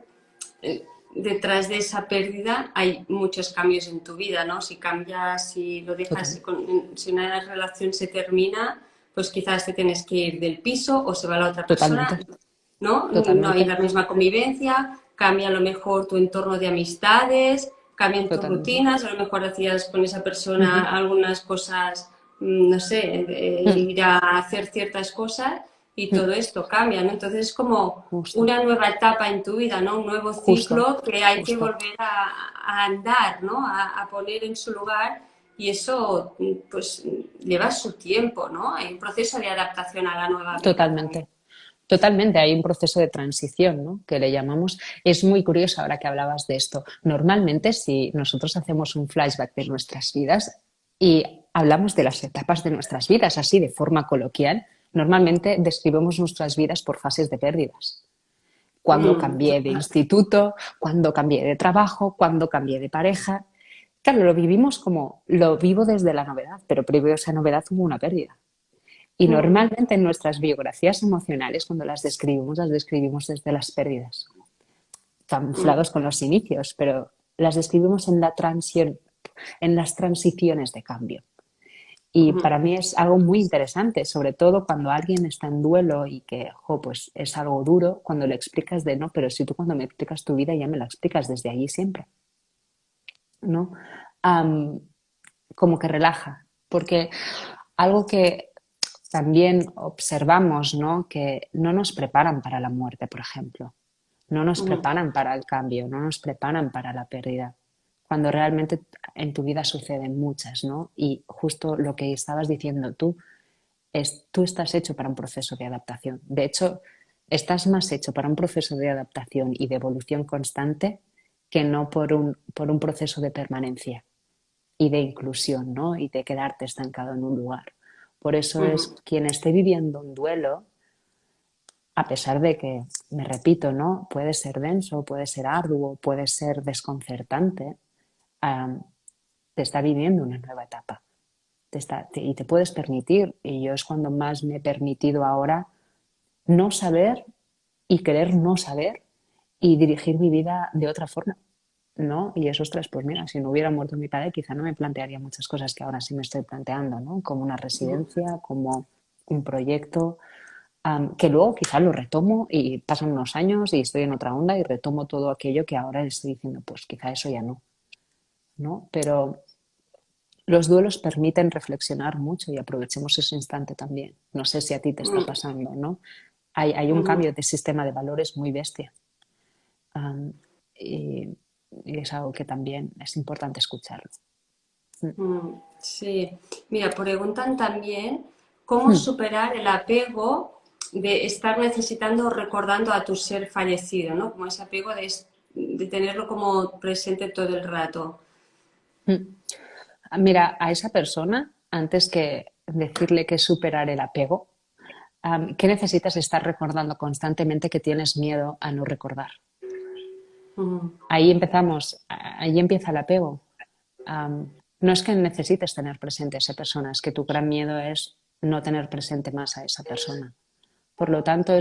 detrás de esa pérdida hay muchos cambios en tu vida, ¿no? Si cambias, si lo dejas, Total, si una relación se termina, pues quizás te tienes que ir del piso o se va la otra persona, totalmente, ¿no? No hay totalmente, la misma convivencia, cambia a lo mejor tu entorno de amistades, cambian tus totalmente. rutinas, a lo mejor hacías con esa persona Ujú, algunas cosas, no sé, mm, ir a hacer ciertas cosas y mm, todo esto cambia, ¿no? Entonces es como justo, una nueva etapa en tu vida, ¿no? Un nuevo justo, ciclo que hay que justo. volver a andar, ¿no? A poner en su lugar y eso pues lleva su tiempo, ¿no? Hay un proceso de adaptación a la nueva vida también. Totalmente. Totalmente, hay un proceso de transición, ¿no? Que le llamamos. Es muy curioso ahora que hablabas de esto. Normalmente, si nosotros hacemos un flashback de nuestras vidas y hablamos de las etapas de nuestras vidas así de forma coloquial, normalmente describimos nuestras vidas por fases de pérdidas. Cuando cambié de instituto, cuando cambié de trabajo, cuando cambié de pareja. Claro, lo vivimos como lo vivo desde la novedad, pero previo a esa novedad hubo una pérdida. Y normalmente en nuestras biografías emocionales, cuando las describimos desde las pérdidas, camuflados con los inicios, pero las describimos en la transición, en las transiciones de cambio. Y para mí es algo muy interesante, sobre todo cuando alguien está en duelo y que, pues es algo duro, cuando le explicas de no, pero si tú cuando me explicas tu vida ya me la explicas desde allí siempre, ¿no? Am, Como que relaja, porque algo que también observamos, ¿no? Que no nos preparan para la muerte, por ejemplo, no nos preparan para el cambio, no nos preparan para la pérdida, cuando realmente en tu vida suceden muchas, ¿no? Y justo lo que estabas diciendo tú, tú estás hecho para un proceso de adaptación. De hecho, estás más hecho para un proceso de adaptación y de evolución constante que no por un proceso de permanencia y de inclusión, ¿no? Y de quedarte estancado en un lugar. Por eso es quien esté viviendo un duelo, a pesar de que, me repito, ¿no? Puede ser denso, puede ser arduo, puede ser desconcertante, te está viviendo una nueva etapa. Y te puedes permitir, y yo es cuando más me he permitido ahora, no saber y querer no saber y dirigir mi vida de otra forma, ¿no? Y eso, ostras, pues mira, si no hubiera muerto mi padre, quizá no me plantearía muchas cosas que ahora sí me estoy planteando, ¿no? Como una residencia, como un proyecto, que luego quizá lo retomo y pasan unos años y estoy en otra onda y retomo todo aquello que ahora estoy diciendo, pues quizá eso ya no, ¿no? Pero los duelos permiten reflexionar mucho y aprovechemos ese instante también. No sé si a ti te está pasando, ¿no? Hay un cambio de sistema de valores muy bestia. Y, y es algo que también es importante escucharlo. Sí, mira, preguntan también cómo superar el apego de estar necesitando o recordando a tu ser fallecido, ¿no? Como ese apego de tenerlo como presente todo el rato. Mira, a esa persona, antes que decirle que superar el apego, ¿qué necesitas estar recordando constantemente que tienes miedo a no recordar? Ahí empezamos, ahí empieza el apego. No es que necesites tener presente a esa persona, es que tu gran miedo es no tener presente más a esa persona. Por lo tanto,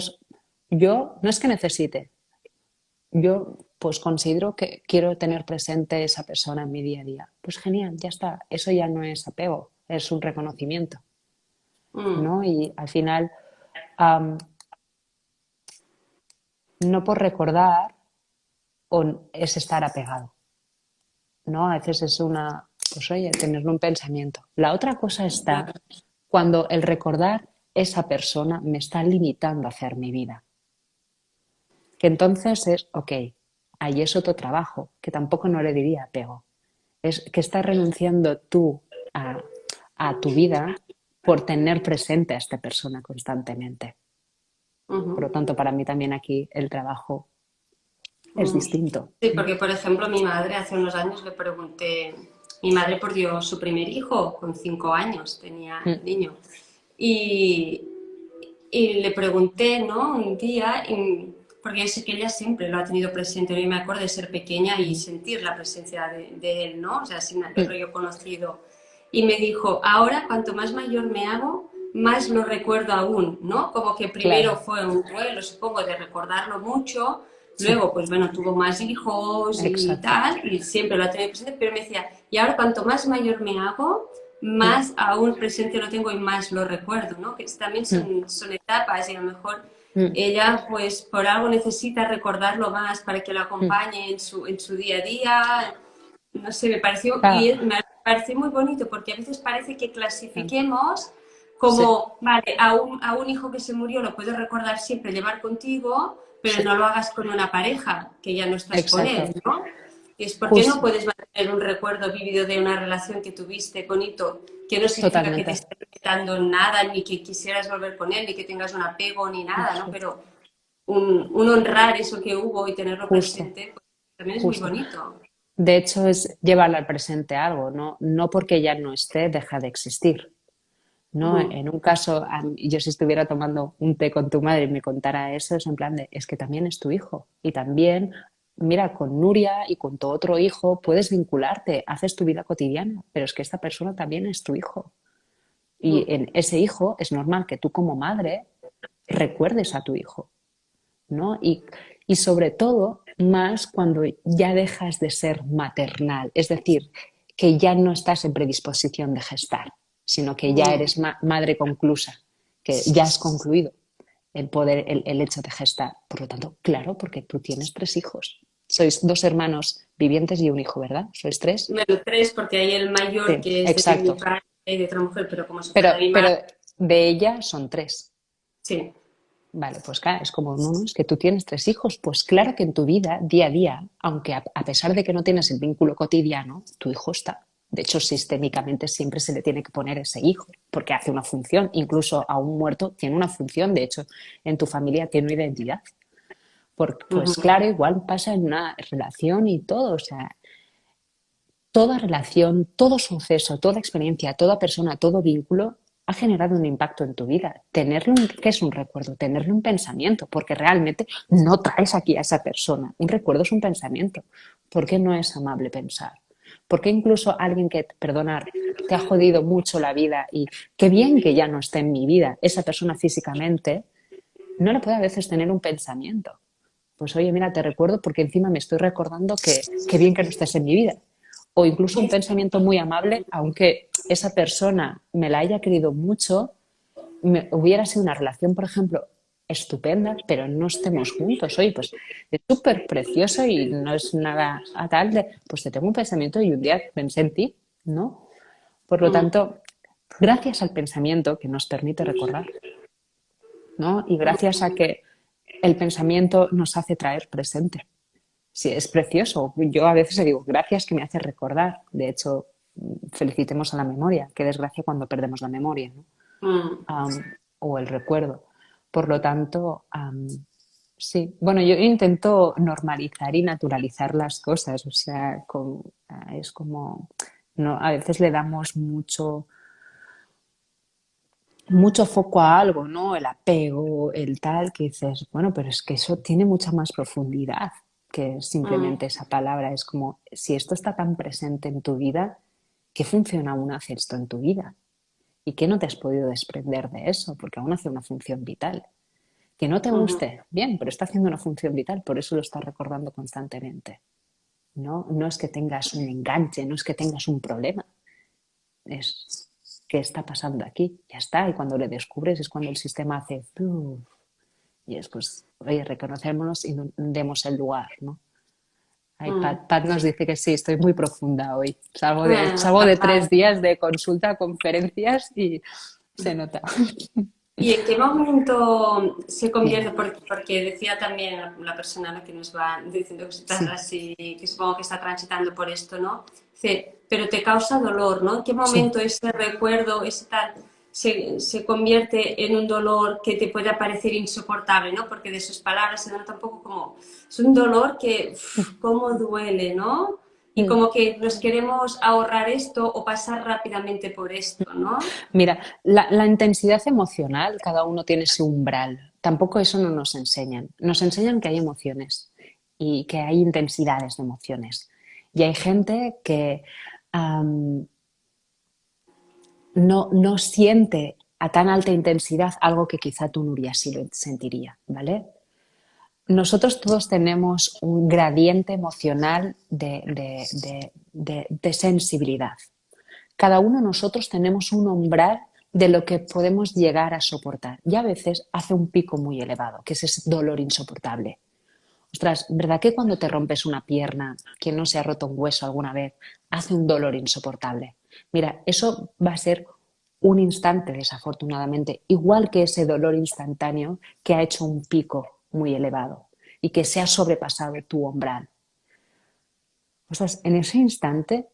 yo no es que necesite, yo pues considero que quiero tener presente a esa persona en mi día a día. Pues genial, ya está, eso ya no es apego, es un reconocimiento, ¿no? Y al final, no por recordar es estar apegado, ¿no? A veces es pues oye, tener un pensamiento. La otra cosa está cuando el recordar esa persona me está limitando a hacer mi vida. Que entonces ok, ahí es otro trabajo, que tampoco no le diría apego. Es que estás renunciando tú a tu vida por tener presente a esta persona constantemente. Por lo tanto, para mí también aquí el trabajo es distinto. Sí, porque por ejemplo mi madre hace unos años le pregunté, mi madre perdió su primer hijo con 5 años, tenía el niño, y, y le pregunté, ¿no? Un día, porque sé que ella siempre lo ha tenido presente, yo me acuerdo de ser pequeña y sentir la presencia de él, ¿no? O sea, sin haberlo yo conocido. Y me dijo, ahora cuanto más mayor me hago, más lo recuerdo aún, ¿no? Como que primero Claro, fue un duelo, supongo, de recordarlo mucho, sí, luego, pues bueno, tuvo más hijos y exacto. tal, y siempre lo ha tenido presente, pero me decía, y ahora cuanto más mayor me hago, más aún presente lo tengo y más lo recuerdo, ¿no? Que también son etapas y a lo mejor ella, pues por algo necesita recordarlo más para que lo acompañe en su día a día. No sé, Claro, me pareció muy bonito porque a veces parece que clasifiquemos sí, como, vale, a un hijo que se murió lo puedes recordar siempre, llevar contigo, pero no sí, lo hagas con una pareja, que ya no estás con él, exacto. ¿no? Y es porque no Justo, puedes mantener un recuerdo vivido de una relación que tuviste con Hito, que no significa que te totalmente. esté quitando nada, ni que quisieras volver con él, ni que tengas un apego, ni nada, ¿no? Sí, Pero un honrar eso que hubo y tenerlo justo, presente, pues, también es muy justo. bonito. De hecho, es llevar al presente algo, ¿no? No porque ya no esté, deja de existir, ¿no? Ujú. En un caso, yo si estuviera tomando un té con tu madre y me contara eso, es en plan es que también es tu hijo. Y también, mira, con Nuria y con tu otro hijo puedes vincularte, haces tu vida cotidiana, pero es que esta persona también es tu hijo. Y Ujú. en ese hijo es normal que tú como madre recuerdes a tu hijo, ¿no? Y sobre todo, más cuando ya dejas de ser maternal, es decir, que ya no estás en predisposición de gestar, sino que ya eres madre conclusa, que ya has concluido el hecho de gestar. Por lo tanto, claro, porque tú tienes 3 hijos. Sois 2 hermanos vivientes y un hijo, ¿verdad? ¿Sois 3? Bueno, 3, porque hay el mayor Sí, que es de mi exacto. padre y de otra mujer, pero como se Pero, fuera de mi pero madre, de ella son 3. sí. Vale, pues claro, es como, no, no, es que tú tienes 3 hijos. Pues claro que en tu vida, día a día, aunque a pesar de que no tienes el vínculo cotidiano, tu hijo está. De hecho, sistémicamente siempre se le tiene que poner ese hijo, porque hace una función. Incluso a un muerto tiene una función. De hecho, en tu familia tiene una identidad. Pues claro, igual pasa en una relación y todo. O sea, toda relación, todo suceso, toda experiencia, toda persona, todo vínculo ha generado un impacto en tu vida. Tenerlo, ¿qué es un recuerdo? Tenerlo un pensamiento, porque realmente no traes aquí a esa persona. Un recuerdo es un pensamiento. ¿Por qué no es amable pensar? ¿Por qué incluso alguien que, perdonar, te ha jodido mucho la vida y qué bien que ya no esté en mi vida, esa persona físicamente, no le puede a veces tener un pensamiento? Pues oye, mira, te recuerdo porque encima me estoy recordando que qué bien que no estés en mi vida. O incluso un pensamiento muy amable, aunque esa persona me la haya querido mucho, hubiera sido una relación, por ejemplo, estupenda, pero no estemos juntos. Oye, pues es súper precioso y no es nada a tal de, pues te tengo un pensamiento y un día pensé en ti, ¿no? Por lo tanto, gracias al pensamiento que nos permite recordar, ¿no? Y gracias a que el pensamiento nos hace traer presente. Sí, es precioso. Yo a veces le digo, gracias que me hace recordar. De hecho, felicitemos a la memoria. Qué desgracia cuando perdemos la memoria, ¿no? Mm. Am, o el recuerdo. Por lo tanto, sí. Bueno, yo intento normalizar y naturalizar las cosas. O sea, es como, no, a veces le damos mucho foco a algo, ¿no? El apego, el tal, que dices, bueno, pero es que eso tiene mucha más profundidad que Mm. simplemente esa palabra. Es como, si esto está tan presente en tu vida, ¿qué función aún hace esto en tu vida? ¿Y qué no te has podido desprender de eso? Porque aún hace una función vital. Que no te Ujú. guste, bien, pero está haciendo una función vital, por eso lo estás recordando constantemente. No, no es que tengas un enganche, no es que tengas un problema, es qué está pasando aquí, ya está. Y cuando le descubres es cuando el sistema hace "Uf", y es pues, oye, reconocémonos y demos el lugar, ¿no? Ay, Mm. Pat nos dice que sí, estoy muy profunda hoy. Bueno, Salgo de capaz. 3 días de consulta, conferencias y se nota. ¿Y en qué momento se convierte? Dime, Porque decía también la persona a la que nos va diciendo cositas sí, así, que supongo que está transitando por esto, ¿no? Dice, pero te causa dolor, ¿no? ¿En qué sí. momento ese recuerdo, ese tal, se convierte en un dolor que te puede parecer insoportable, ¿no? Porque de sus palabras se nota un poco como, es un dolor que, uf, cómo duele, ¿no? Y Mm. como que nos queremos ahorrar esto o pasar rápidamente por esto, ¿no? Mira, la intensidad emocional, cada uno tiene su umbral. Tampoco eso no nos enseñan. Nos enseñan que hay emociones y que hay intensidades de emociones. Y hay gente que am, no siente a tan alta intensidad algo que quizá tú, Nuria, sí lo sentiría, ¿vale? Nosotros todos tenemos un gradiente emocional de sensibilidad. Cada uno de nosotros tenemos un umbral de lo que podemos llegar a soportar. Y a veces hace un pico muy elevado, que es ese dolor insoportable. Ostras, ¿verdad que cuando te rompes una pierna, quien no se ha roto un hueso alguna vez, hace un dolor insoportable? Mira, eso va a ser un instante, desafortunadamente, igual que ese dolor instantáneo que ha hecho un pico muy elevado y que se ha sobrepasado tu umbral. Ostras, en ese instante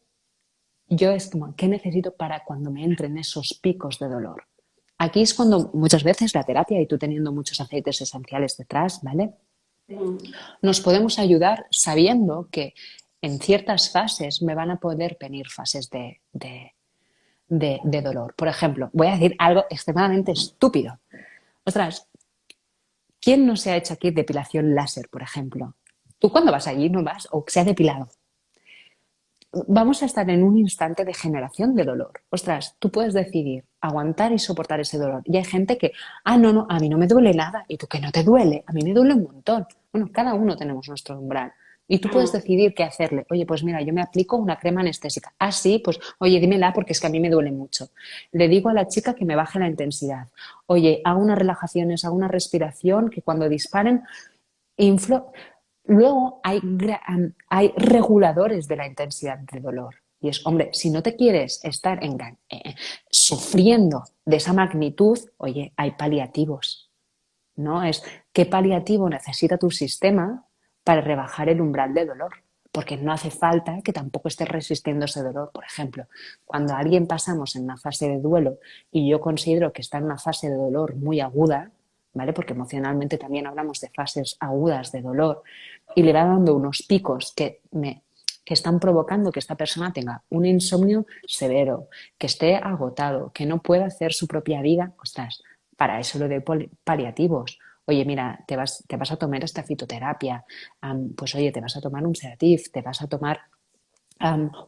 yo es como, ¿qué necesito para cuando me entren esos picos de dolor? Aquí es cuando muchas veces la terapia, y tú teniendo muchos aceites esenciales detrás, ¿vale? Mm. Nos podemos ayudar sabiendo que en ciertas fases me van a poder venir fases de dolor. Por ejemplo, voy a decir algo extremadamente estúpido. Ostras, ¿quién no se ha hecho aquí depilación láser, por ejemplo? Tú cuando vas allí no vas o se ha depilado. Vamos a estar en un instante de generación de dolor. Ostras, tú puedes decidir aguantar y soportar ese dolor. Y hay gente que, no, no, a mí no me duele nada. Y tú que no te duele, a mí me duele un montón. Bueno, cada uno tenemos nuestro umbral. Y tú puedes decidir qué hacerle. Oye, pues mira, yo me aplico una crema anestésica. Ah, sí, pues oye, dímela porque es que a mí me duele mucho. Le digo a la chica que me baje la intensidad. Oye, hago unas relajaciones, hago una respiración que cuando disparen, inflo. Luego hay reguladores de la intensidad de dolor. Y es, hombre, si no te quieres estar sufriendo de esa magnitud, oye, hay paliativos, ¿no? Es qué paliativo necesita tu sistema para rebajar el umbral de dolor. Porque no hace falta que tampoco estés resistiendo ese dolor. Por ejemplo, cuando a alguien pasamos en una fase de duelo y yo considero que está en una fase de dolor muy aguda, ¿vale? Porque emocionalmente también hablamos de fases agudas de dolor y le va dando unos picos que están provocando que esta persona tenga un insomnio severo, que esté agotado, que no pueda hacer su propia vida, ostras, para eso lo de paliativos. Oye, mira, te vas a tomar esta fitoterapia, pues oye, te vas a tomar un sedatif, te vas a tomar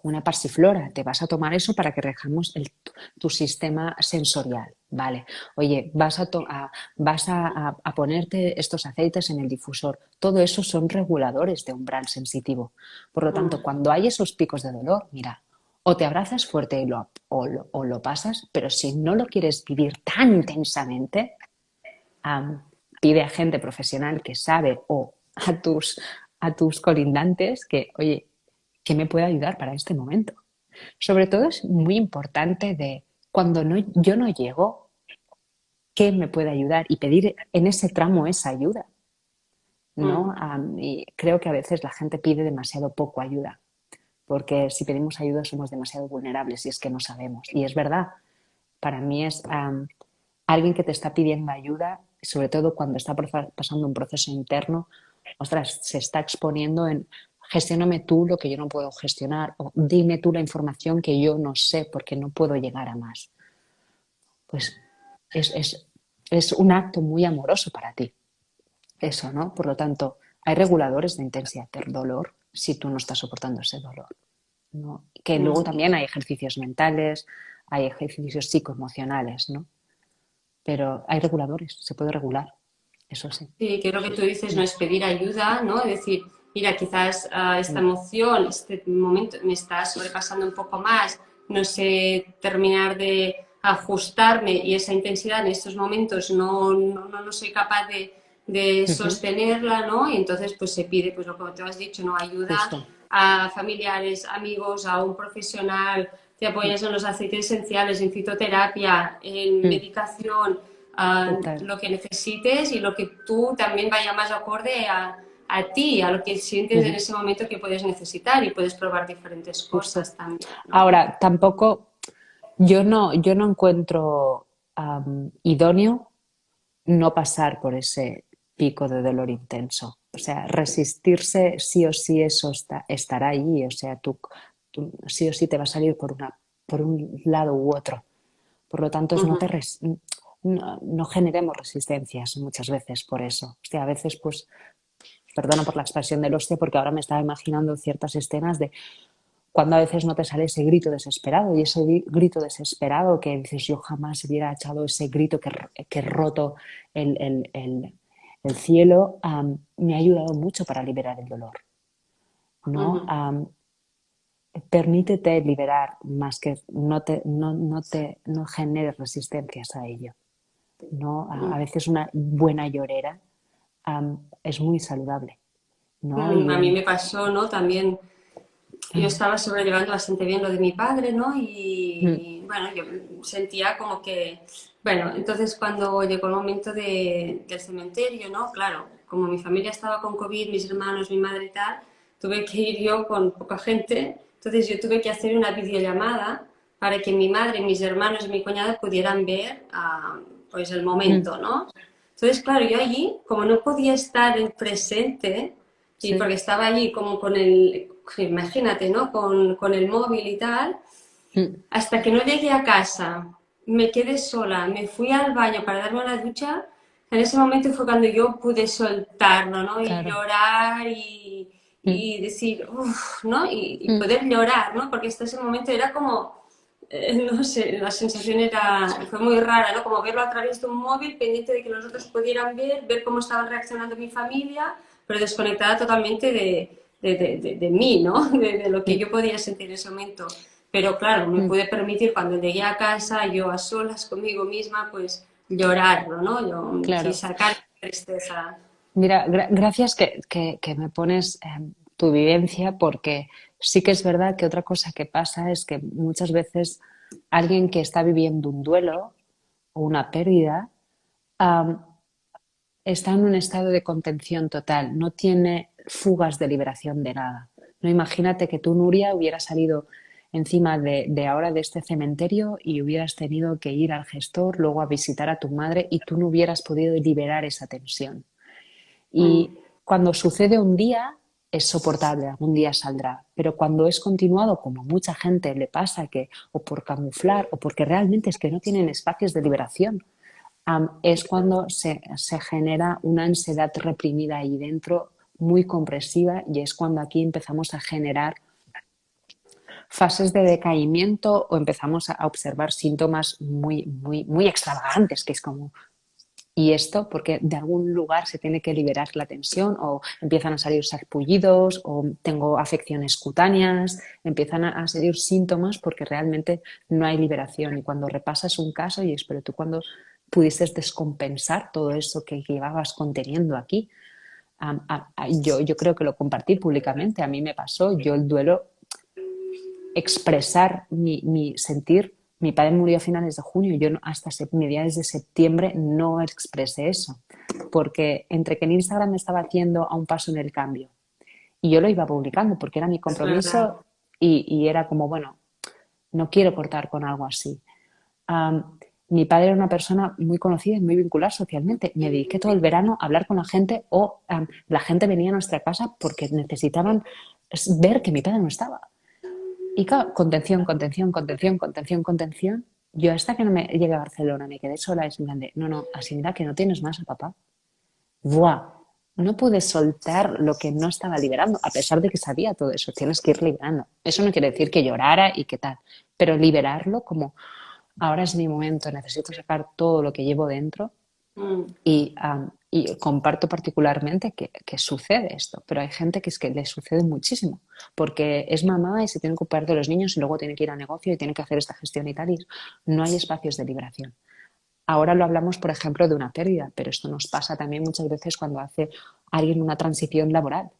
una pasiflora, te vas a tomar eso para que rejamos tu sistema sensorial, ¿vale? Oye, vas a ponerte estos aceites en el difusor. Todo eso son reguladores de umbral sensitivo. Por lo tanto, cuando hay esos picos de dolor, mira, o te abrazas fuerte o lo pasas, pero si no lo quieres vivir tan intensamente, pide a gente profesional que sabe o a tus colindantes que, oye, ¿qué me puede ayudar para este momento? Sobre todo es muy importante de cuando yo no llego, ¿qué me puede ayudar? Y pedir en ese tramo esa ayuda, ¿no? Y creo que a veces la gente pide demasiado poco ayuda, porque si pedimos ayuda somos demasiado vulnerables y es que no sabemos. Y es verdad, para mí es alguien que te está pidiendo ayuda, sobre todo cuando está pasando un proceso interno, ostras, se está exponiendo en gestióname tú lo que yo no puedo gestionar o dime tú la información que yo no sé porque no puedo llegar a más. Pues es un acto muy amoroso para ti, eso, ¿no? Por lo tanto, hay reguladores de intensidad del dolor si tú no estás soportando ese dolor, ¿no? Que luego también hay ejercicios mentales, hay ejercicios psicoemocionales, ¿no? Pero hay reguladores, se puede regular, eso sí. Sí, que lo que tú dices no es pedir ayuda, ¿no? Es decir, mira, quizás esta emoción, este momento me está sobrepasando un poco más, no sé terminar de ajustarme y esa intensidad en estos momentos no soy capaz de sostenerla, ¿no? Y entonces pues se pide, pues lo que te has dicho, ¿no? Ayuda Justo. a familiares, amigos, a un profesional, te apoyas en los aceites esenciales, en fitoterapia, en medicación, Total. lo que necesites y lo que tú también vaya más acorde a ti, a lo que sientes en ese momento que puedes necesitar y puedes probar diferentes Justo. cosas también, ¿no? Ahora, tampoco, yo no encuentro idóneo no pasar por ese pico de dolor intenso. O sea, resistirse sí o sí eso estará ahí. O sea, tú sí o sí te va a salir por un lado u otro. Por lo tanto, no generemos resistencias muchas veces por eso. O sea, a veces, pues, perdona por la expresión del hostia, porque ahora me estaba imaginando ciertas escenas de cuando a veces no te sale ese grito desesperado y ese grito desesperado que dices yo jamás hubiera echado ese grito que roto el cielo, me ha ayudado mucho para liberar el dolor, ¿no? Permítete liberar más que no generes resistencias a ello, ¿no? A veces una buena llorera es muy saludable, ¿no? A mí me pasó, ¿no? También yo estaba sobrellevando bastante bien lo de mi padre, ¿no? Y bueno, yo sentía como que, bueno, entonces cuando llegó el momento del cementerio, ¿no? Claro, como mi familia estaba con COVID, mis hermanos, mi madre y tal, tuve que ir yo con poca gente, entonces yo tuve que hacer una videollamada para que mi madre, mis hermanos y mi cuñada pudieran ver pues el momento, ¿no? Entonces, claro, yo allí, como no podía estar en presente, y Sí. porque estaba allí como imagínate, ¿no? Con el móvil y tal, hasta que no llegué a casa, me quedé sola, me fui al baño para darme una ducha, en ese momento fue cuando yo pude soltarlo, ¿no? Y Claro. llorar y decir, uff, ¿no? Y poder llorar, ¿no? Porque hasta ese momento era como, no sé, la sensación fue muy rara, ¿no? Como verlo a través de un móvil, pendiente de que los otros pudieran ver cómo estaba reaccionando mi familia, pero desconectada totalmente de mí, ¿no? De lo que yo podía sentir en ese momento. Pero claro, me pude permitir cuando llegué a casa, yo a solas conmigo misma, pues llorarlo, ¿no? Yo sí claro. sacar la tristeza. Mira, gracias que me pones tu vivencia, porque sí que es verdad que otra cosa que pasa es que muchas veces alguien que está viviendo un duelo o una pérdida am, está en un estado de contención total, no tiene fugas de liberación de nada. No, imagínate que tú, Nuria, hubieras salido encima de ahora de este cementerio y hubieras tenido que ir al gestor, luego a visitar a tu madre y tú no hubieras podido liberar esa tensión. Mm, Y cuando sucede un día es soportable, algún día saldrá, pero cuando es continuado, como mucha gente le pasa, que o por camuflar o porque realmente es que no tienen espacios de liberación, es cuando se genera una ansiedad reprimida ahí dentro muy compresiva, y es cuando aquí empezamos a generar fases de decaimiento o empezamos a observar síntomas muy extravagantes, que es como, y esto porque de algún lugar se tiene que liberar la tensión, o empiezan a salir sarpullidos, o tengo afecciones cutáneas, empiezan a salir síntomas porque realmente no hay liberación. Y cuando repasas un caso y es, pero tú cuando pudiste descompensar todo eso que llevabas conteniendo aquí. Yo creo que lo compartí públicamente, a mí me pasó, yo el duelo, expresar mi sentir. Mi padre murió a finales de junio y yo hasta mediados de septiembre no expresé eso, porque entre que en Instagram me estaba haciendo a un paso en el cambio y yo lo iba publicando porque era mi es verdad. compromiso, y era como, bueno, no quiero cortar con algo así. Mi padre era una persona muy conocida y muy vinculada socialmente. Me dediqué todo el verano a hablar con la gente, o la gente venía a nuestra casa porque necesitaban ver que mi padre no estaba. Y claro, contención, contención, contención, contención, contención. Yo hasta que no me llegué a Barcelona me quedé sola, es en plan de, no, asimila que no tienes más a papá. ¡Buah! No puedes soltar lo que no estaba liberando, a pesar de que sabía todo eso, tienes que ir liberando. Eso no quiere decir que llorara y qué tal, pero liberarlo como, ahora es mi momento, necesito sacar todo lo que llevo dentro. Mm. Y comparto particularmente que sucede esto, pero hay gente que es que le sucede muchísimo, porque es mamá y se tiene que ocupar de los niños y luego tiene que ir a negocio y tiene que hacer esta gestión y tal, y no hay espacios de liberación. Ahora lo hablamos, por ejemplo, de una pérdida, pero esto nos pasa también muchas veces cuando hace alguien una transición laboral.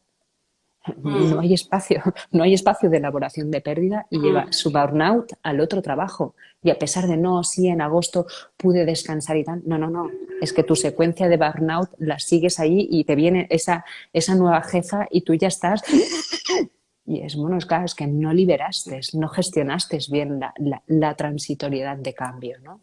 No Mm, hay espacio, no hay espacio de elaboración de pérdida, y lleva mm. su burnout al otro trabajo. Y a pesar de, no, sí, en agosto pude descansar y tal, no. Es que tu secuencia de burnout la sigues ahí y te viene esa nueva jefa y tú ya estás. Y es, bueno, es claro, es que no liberaste, no gestionaste bien la transitoriedad de cambio, ¿no?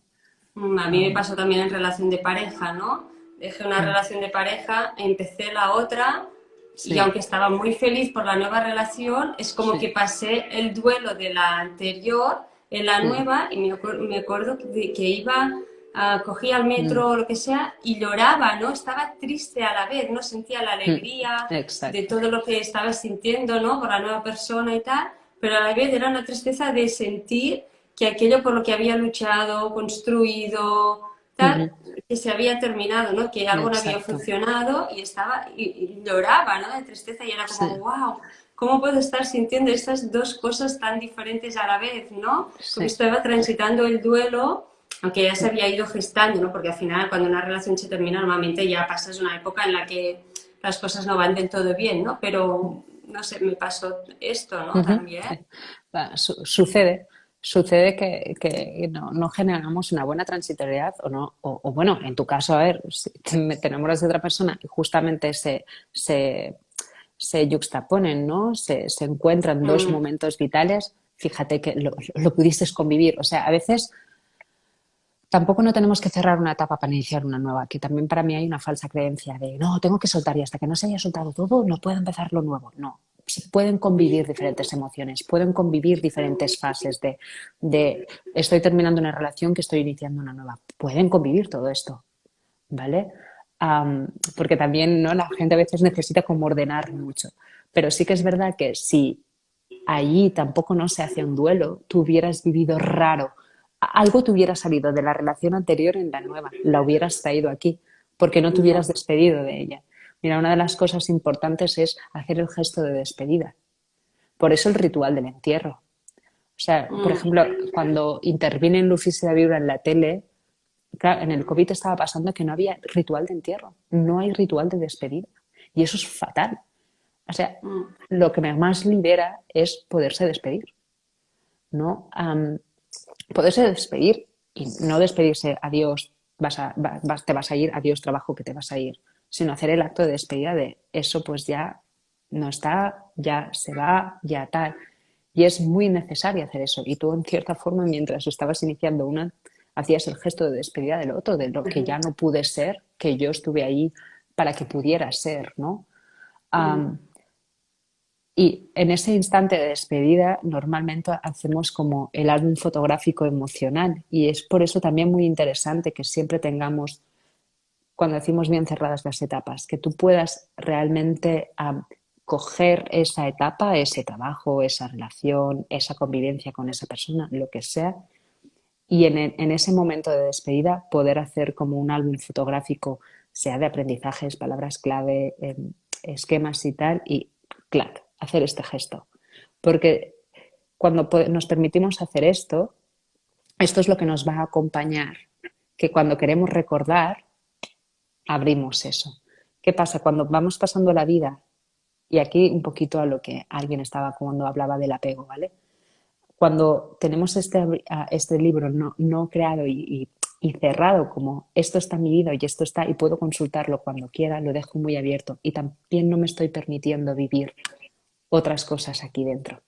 A mí me Um, pasó también en relación de pareja, ¿no? Dejé una relación de pareja, empecé la otra y sí, aunque estaba muy feliz por la nueva relación, es como que sí, pasé el duelo de la anterior en la mm, nueva y me acuerdo que iba, cogía el mm, metro o lo que sea y lloraba, ¿no? Estaba triste a la vez, ¿no? Sentía la mm, alegría de exacto. todo lo que estaba sintiendo, ¿no? Por la nueva persona y tal, pero a la vez era una tristeza de sentir que aquello por lo que había luchado, construido, tal, Ujú, que se había terminado, ¿no? Que algo no había exacto. funcionado y estaba y lloraba, ¿no? De tristeza y era como, Sí, wow, ¿cómo puedo estar sintiendo estas dos cosas tan diferentes a la vez, ¿no? Porque sí. estaba transitando el duelo, aunque ya se había ido gestando, ¿no? Porque al final cuando una relación se termina normalmente ya pasas una época en la que las cosas no van del todo bien, ¿no? Pero no sé, me pasó esto, ¿no? Ujú, También. sí. Sucede que no generamos una buena transitoriedad, o no, o bueno, en tu caso, a ver, si te enamoras de otra persona y justamente se, se yuxtaponen, ¿no? Se encuentran dos Mm, momentos vitales, fíjate que lo pudiste convivir. O sea, a veces tampoco no tenemos que cerrar una etapa para iniciar una nueva, que también para mí hay una falsa creencia de, no, tengo que soltar y hasta que no se haya soltado todo no puedo empezar lo nuevo. No, pueden convivir diferentes emociones, pueden convivir diferentes fases de estoy terminando una relación, que estoy iniciando una nueva. Pueden convivir todo esto, ¿vale? Porque también, ¿no? La gente a veces necesita como ordenar mucho, pero sí que es verdad que si allí tampoco no se hace un duelo, tú hubieras vivido raro. Algo te hubiera salido de la relación anterior en la nueva, la hubieras traído aquí, porque no te hubieras ya. despedido de ella. Mira, una de las cosas importantes es hacer el gesto de despedida. Por eso el ritual del entierro. O sea, por ejemplo, cuando intervienen Lufis y Vibra en la tele, claro, en el COVID estaba pasando que no había ritual de entierro, no hay ritual de despedida. Y eso es fatal. O sea, lo que más libera es poderse despedir, ¿no? Poderse despedir y no despedirse, adiós, te vas a ir, adiós, trabajo, que te vas a ir, sino hacer el acto de despedida de eso, pues ya no está, ya se va, ya tal. Y es muy necesario hacer eso. Y tú, en cierta forma, mientras estabas iniciando una, hacías el gesto de despedida del otro, de lo que ya no pude ser, que yo estuve ahí para que pudiera ser, ¿no? Y en ese instante de despedida normalmente hacemos como el álbum fotográfico emocional y es por eso también muy interesante que siempre tengamos, cuando decimos bien cerradas las etapas, que tú puedas realmente coger esa etapa, ese trabajo, esa relación, esa convivencia con esa persona, lo que sea, y en ese momento de despedida poder hacer como un álbum fotográfico, sea de aprendizajes, palabras clave, esquemas y tal, y clac, hacer este gesto. Porque cuando nos permitimos hacer esto es lo que nos va a acompañar, que cuando queremos recordar, abrimos eso. ¿Qué pasa? Cuando vamos pasando la vida, y aquí un poquito a lo que alguien estaba cuando hablaba del apego, ¿vale? Cuando tenemos este libro no creado y cerrado, como esto está en mi vida y esto está, y puedo consultarlo cuando quiera, lo dejo muy abierto y también no me estoy permitiendo vivir otras cosas aquí dentro.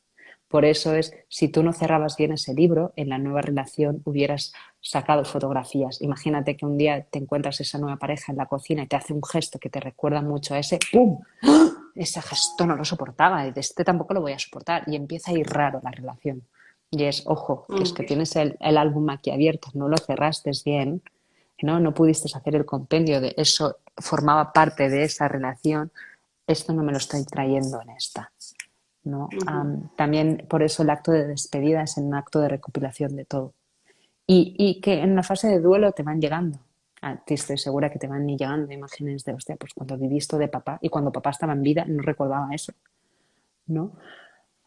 Por eso es, si tú no cerrabas bien ese libro, en la nueva relación hubieras sacado fotografías. Imagínate que un día te encuentras esa nueva pareja en la cocina y te hace un gesto que te recuerda mucho a ese, ¡pum! ¡Ah! Ese gesto no lo soportaba, y de este tampoco lo voy a soportar. Y empieza a ir raro la relación. Y es, ojo, que es que tienes el álbum aquí abierto, no lo cerraste bien, no pudiste hacer el compendio de eso, formaba parte de esa relación, esto no me lo estoy trayendo en esta. ¿No? También por eso el acto de despedida es un acto de recopilación de todo. Y que en la fase de duelo te van llegando. A ti estoy segura que te van llegando imágenes de, hostia, pues cuando viví esto de papá y cuando papá estaba en vida no recordaba eso, ¿no?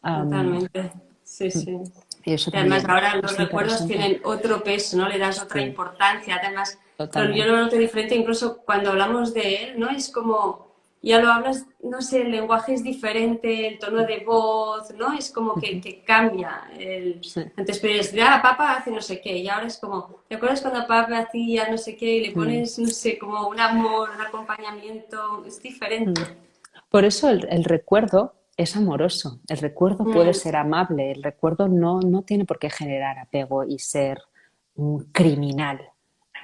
Totalmente, sí, sí. Y eso Y además también ahora los es recuerdos interesante. tienen otro peso, ¿no? Le das otra Sí, importancia. Además, yo totalmente. lo noto diferente incluso cuando hablamos de él, ¿no? Es como, ya lo hablas, no sé, el lenguaje es diferente, el tono de voz, ¿no? Es como que cambia. Sí. Antes podías decir, papá hace no sé qué, y ahora es como, ¿te acuerdas cuando papá hacía no sé qué y le pones, no sé, como un amor, un acompañamiento? Es diferente. Por eso el recuerdo es amoroso, el recuerdo puede ser amable, el recuerdo no tiene por qué generar apego y ser un criminal,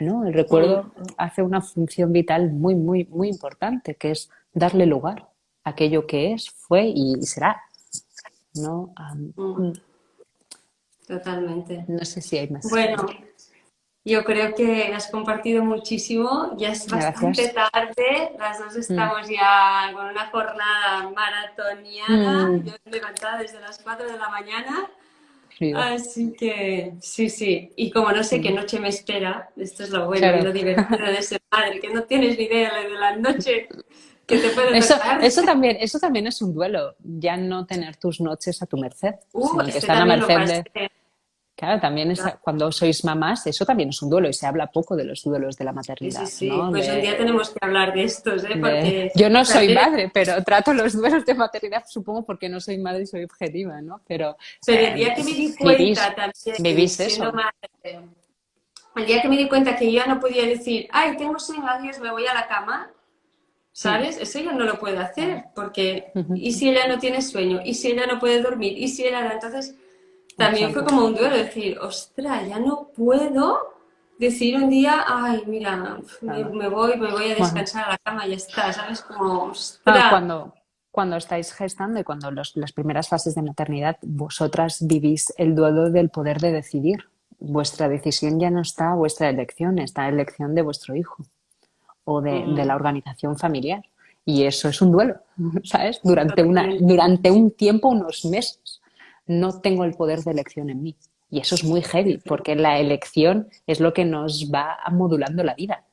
¿no? El recuerdo hace una función vital muy, muy, muy importante, que es darle lugar a aquello que es, fue y será, ¿no? Totalmente. No sé si hay más. Bueno, yo creo que has compartido muchísimo, ya es bastante Gracias. tarde, las dos Mm, estamos ya con una jornada maratoniana, mm, yo me he levantado desde las 4 de la mañana, fluido. así que sí, sí, y como no sé qué Mm. noche me espera, esto es lo bueno y Claro. lo divertido de ser madre, que no tienes ni idea de la noche que te puede Eso, tocar. eso también es un duelo, ya no tener tus noches a tu merced, sino que Este están a también lo merced pasé. de... Claro, también es, cuando sois mamás, eso también es un duelo y se habla poco de los duelos de la Sí, sí, maternidad, sí, ¿no? pues un día tenemos que hablar de estos, ¿eh? Porque Yo no soy también. madre, pero trato los duelos de maternidad, supongo porque no soy madre y soy objetiva, ¿no? Pero Pero el día que me di cuenta vivís, también, vivís siendo eso. madre, el día que me di cuenta que yo ya no podía decir, ay, tengo sueño, adiós, me voy a la cama, Mm, ¿sabes? Eso ya no lo puedo claro. hacer, porque Ujú. ¿y si ella no tiene sueño? ¿Y si ella no puede dormir? ¿Y si ella no? Entonces, también fue Exacto. como un duelo decir, ostras, ya no puedo decir un día, ay, mira, Claro. me voy a Bueno, descansar a la cama y ya está, ¿sabes? Como, ostras. cuando estáis gestando y cuando las primeras fases de maternidad, vosotras vivís el duelo del poder de decidir. Vuestra decisión ya no está a vuestra elección, está a elección de vuestro hijo o de la Mm, organización familiar. Y eso es un duelo, ¿sabes? totalmente. Durante un tiempo, unos meses, no tengo el poder de elección en mí. Y eso es muy heavy, porque la elección es lo que nos va modulando la vida.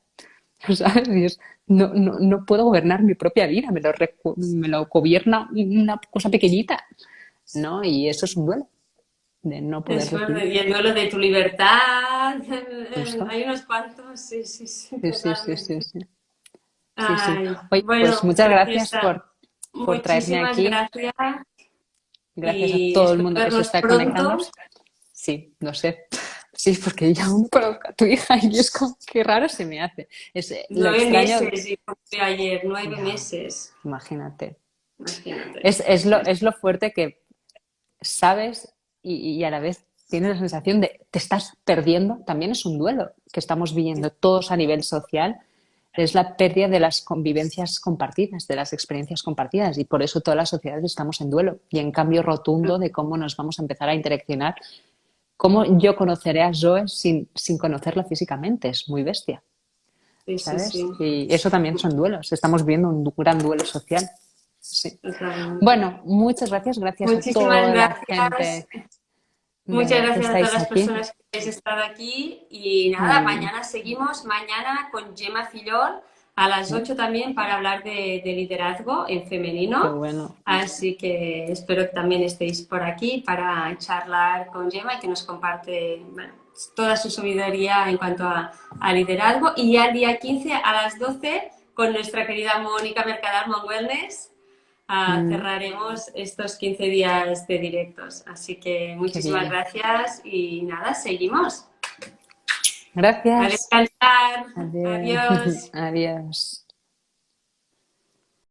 ¿sabes? Y es, no puedo gobernar mi propia vida, me lo gobierna una cosa pequeñita, ¿no? Y eso es un duelo, de no poder Es decidir. fuerte. Y el duelo de tu libertad, Justo. hay unos cuantos, sí, sí, sí, Sí, sí, sí, sí, totalmente. sí. Sí, sí. Ay, Oye, pues bueno, muchas gracias preciosa. por traerme Muchísimas aquí. gracias Gracias a y todo el espero mundo que se vernos está conectando. pronto. Sí, no sé. Sí, porque ya aún conozco a tu hija y es como qué raro se me hace. Es lo 9 meses, extraño. y cumplió ayer, nueve Ya, meses. imagínate. Imagínate. Es lo fuerte que sabes y a la vez tienes la sensación de te estás perdiendo. También es un duelo que estamos viviendo todos a nivel social. Es la pérdida de las convivencias compartidas, de las experiencias compartidas y por eso todas las sociedades estamos en duelo y en cambio rotundo de cómo nos vamos a empezar a interaccionar. ¿Cómo yo conoceré a Zoe sin conocerla físicamente? Es muy bestia, Sí, sí, ¿sabes? sí. Y eso también son duelos. Estamos viendo un gran duelo social. Sí. Totalmente. Bueno, muchas gracias. Gracias a Muchísimas toda la gracias. gente Muchas que gracias a todas estáis las aquí. personas que habéis estado aquí. Y nada, Y mañana seguimos, mañana con Gemma Fillol a las sí, 8 también para hablar de liderazgo en qué femenino. bueno. Así que espero que también estéis por aquí para charlar con Gemma y que nos comparte, bueno, toda su sabiduría en cuanto a liderazgo. Y ya el día 15 a las 12 con nuestra querida Mónica Mercadal Mon Wellness Mm, cerraremos estos 15 días de directos. Así que qué muchísimas bien. gracias y nada, seguimos. A Gracias. descansar. Adiós. Adiós. Adiós.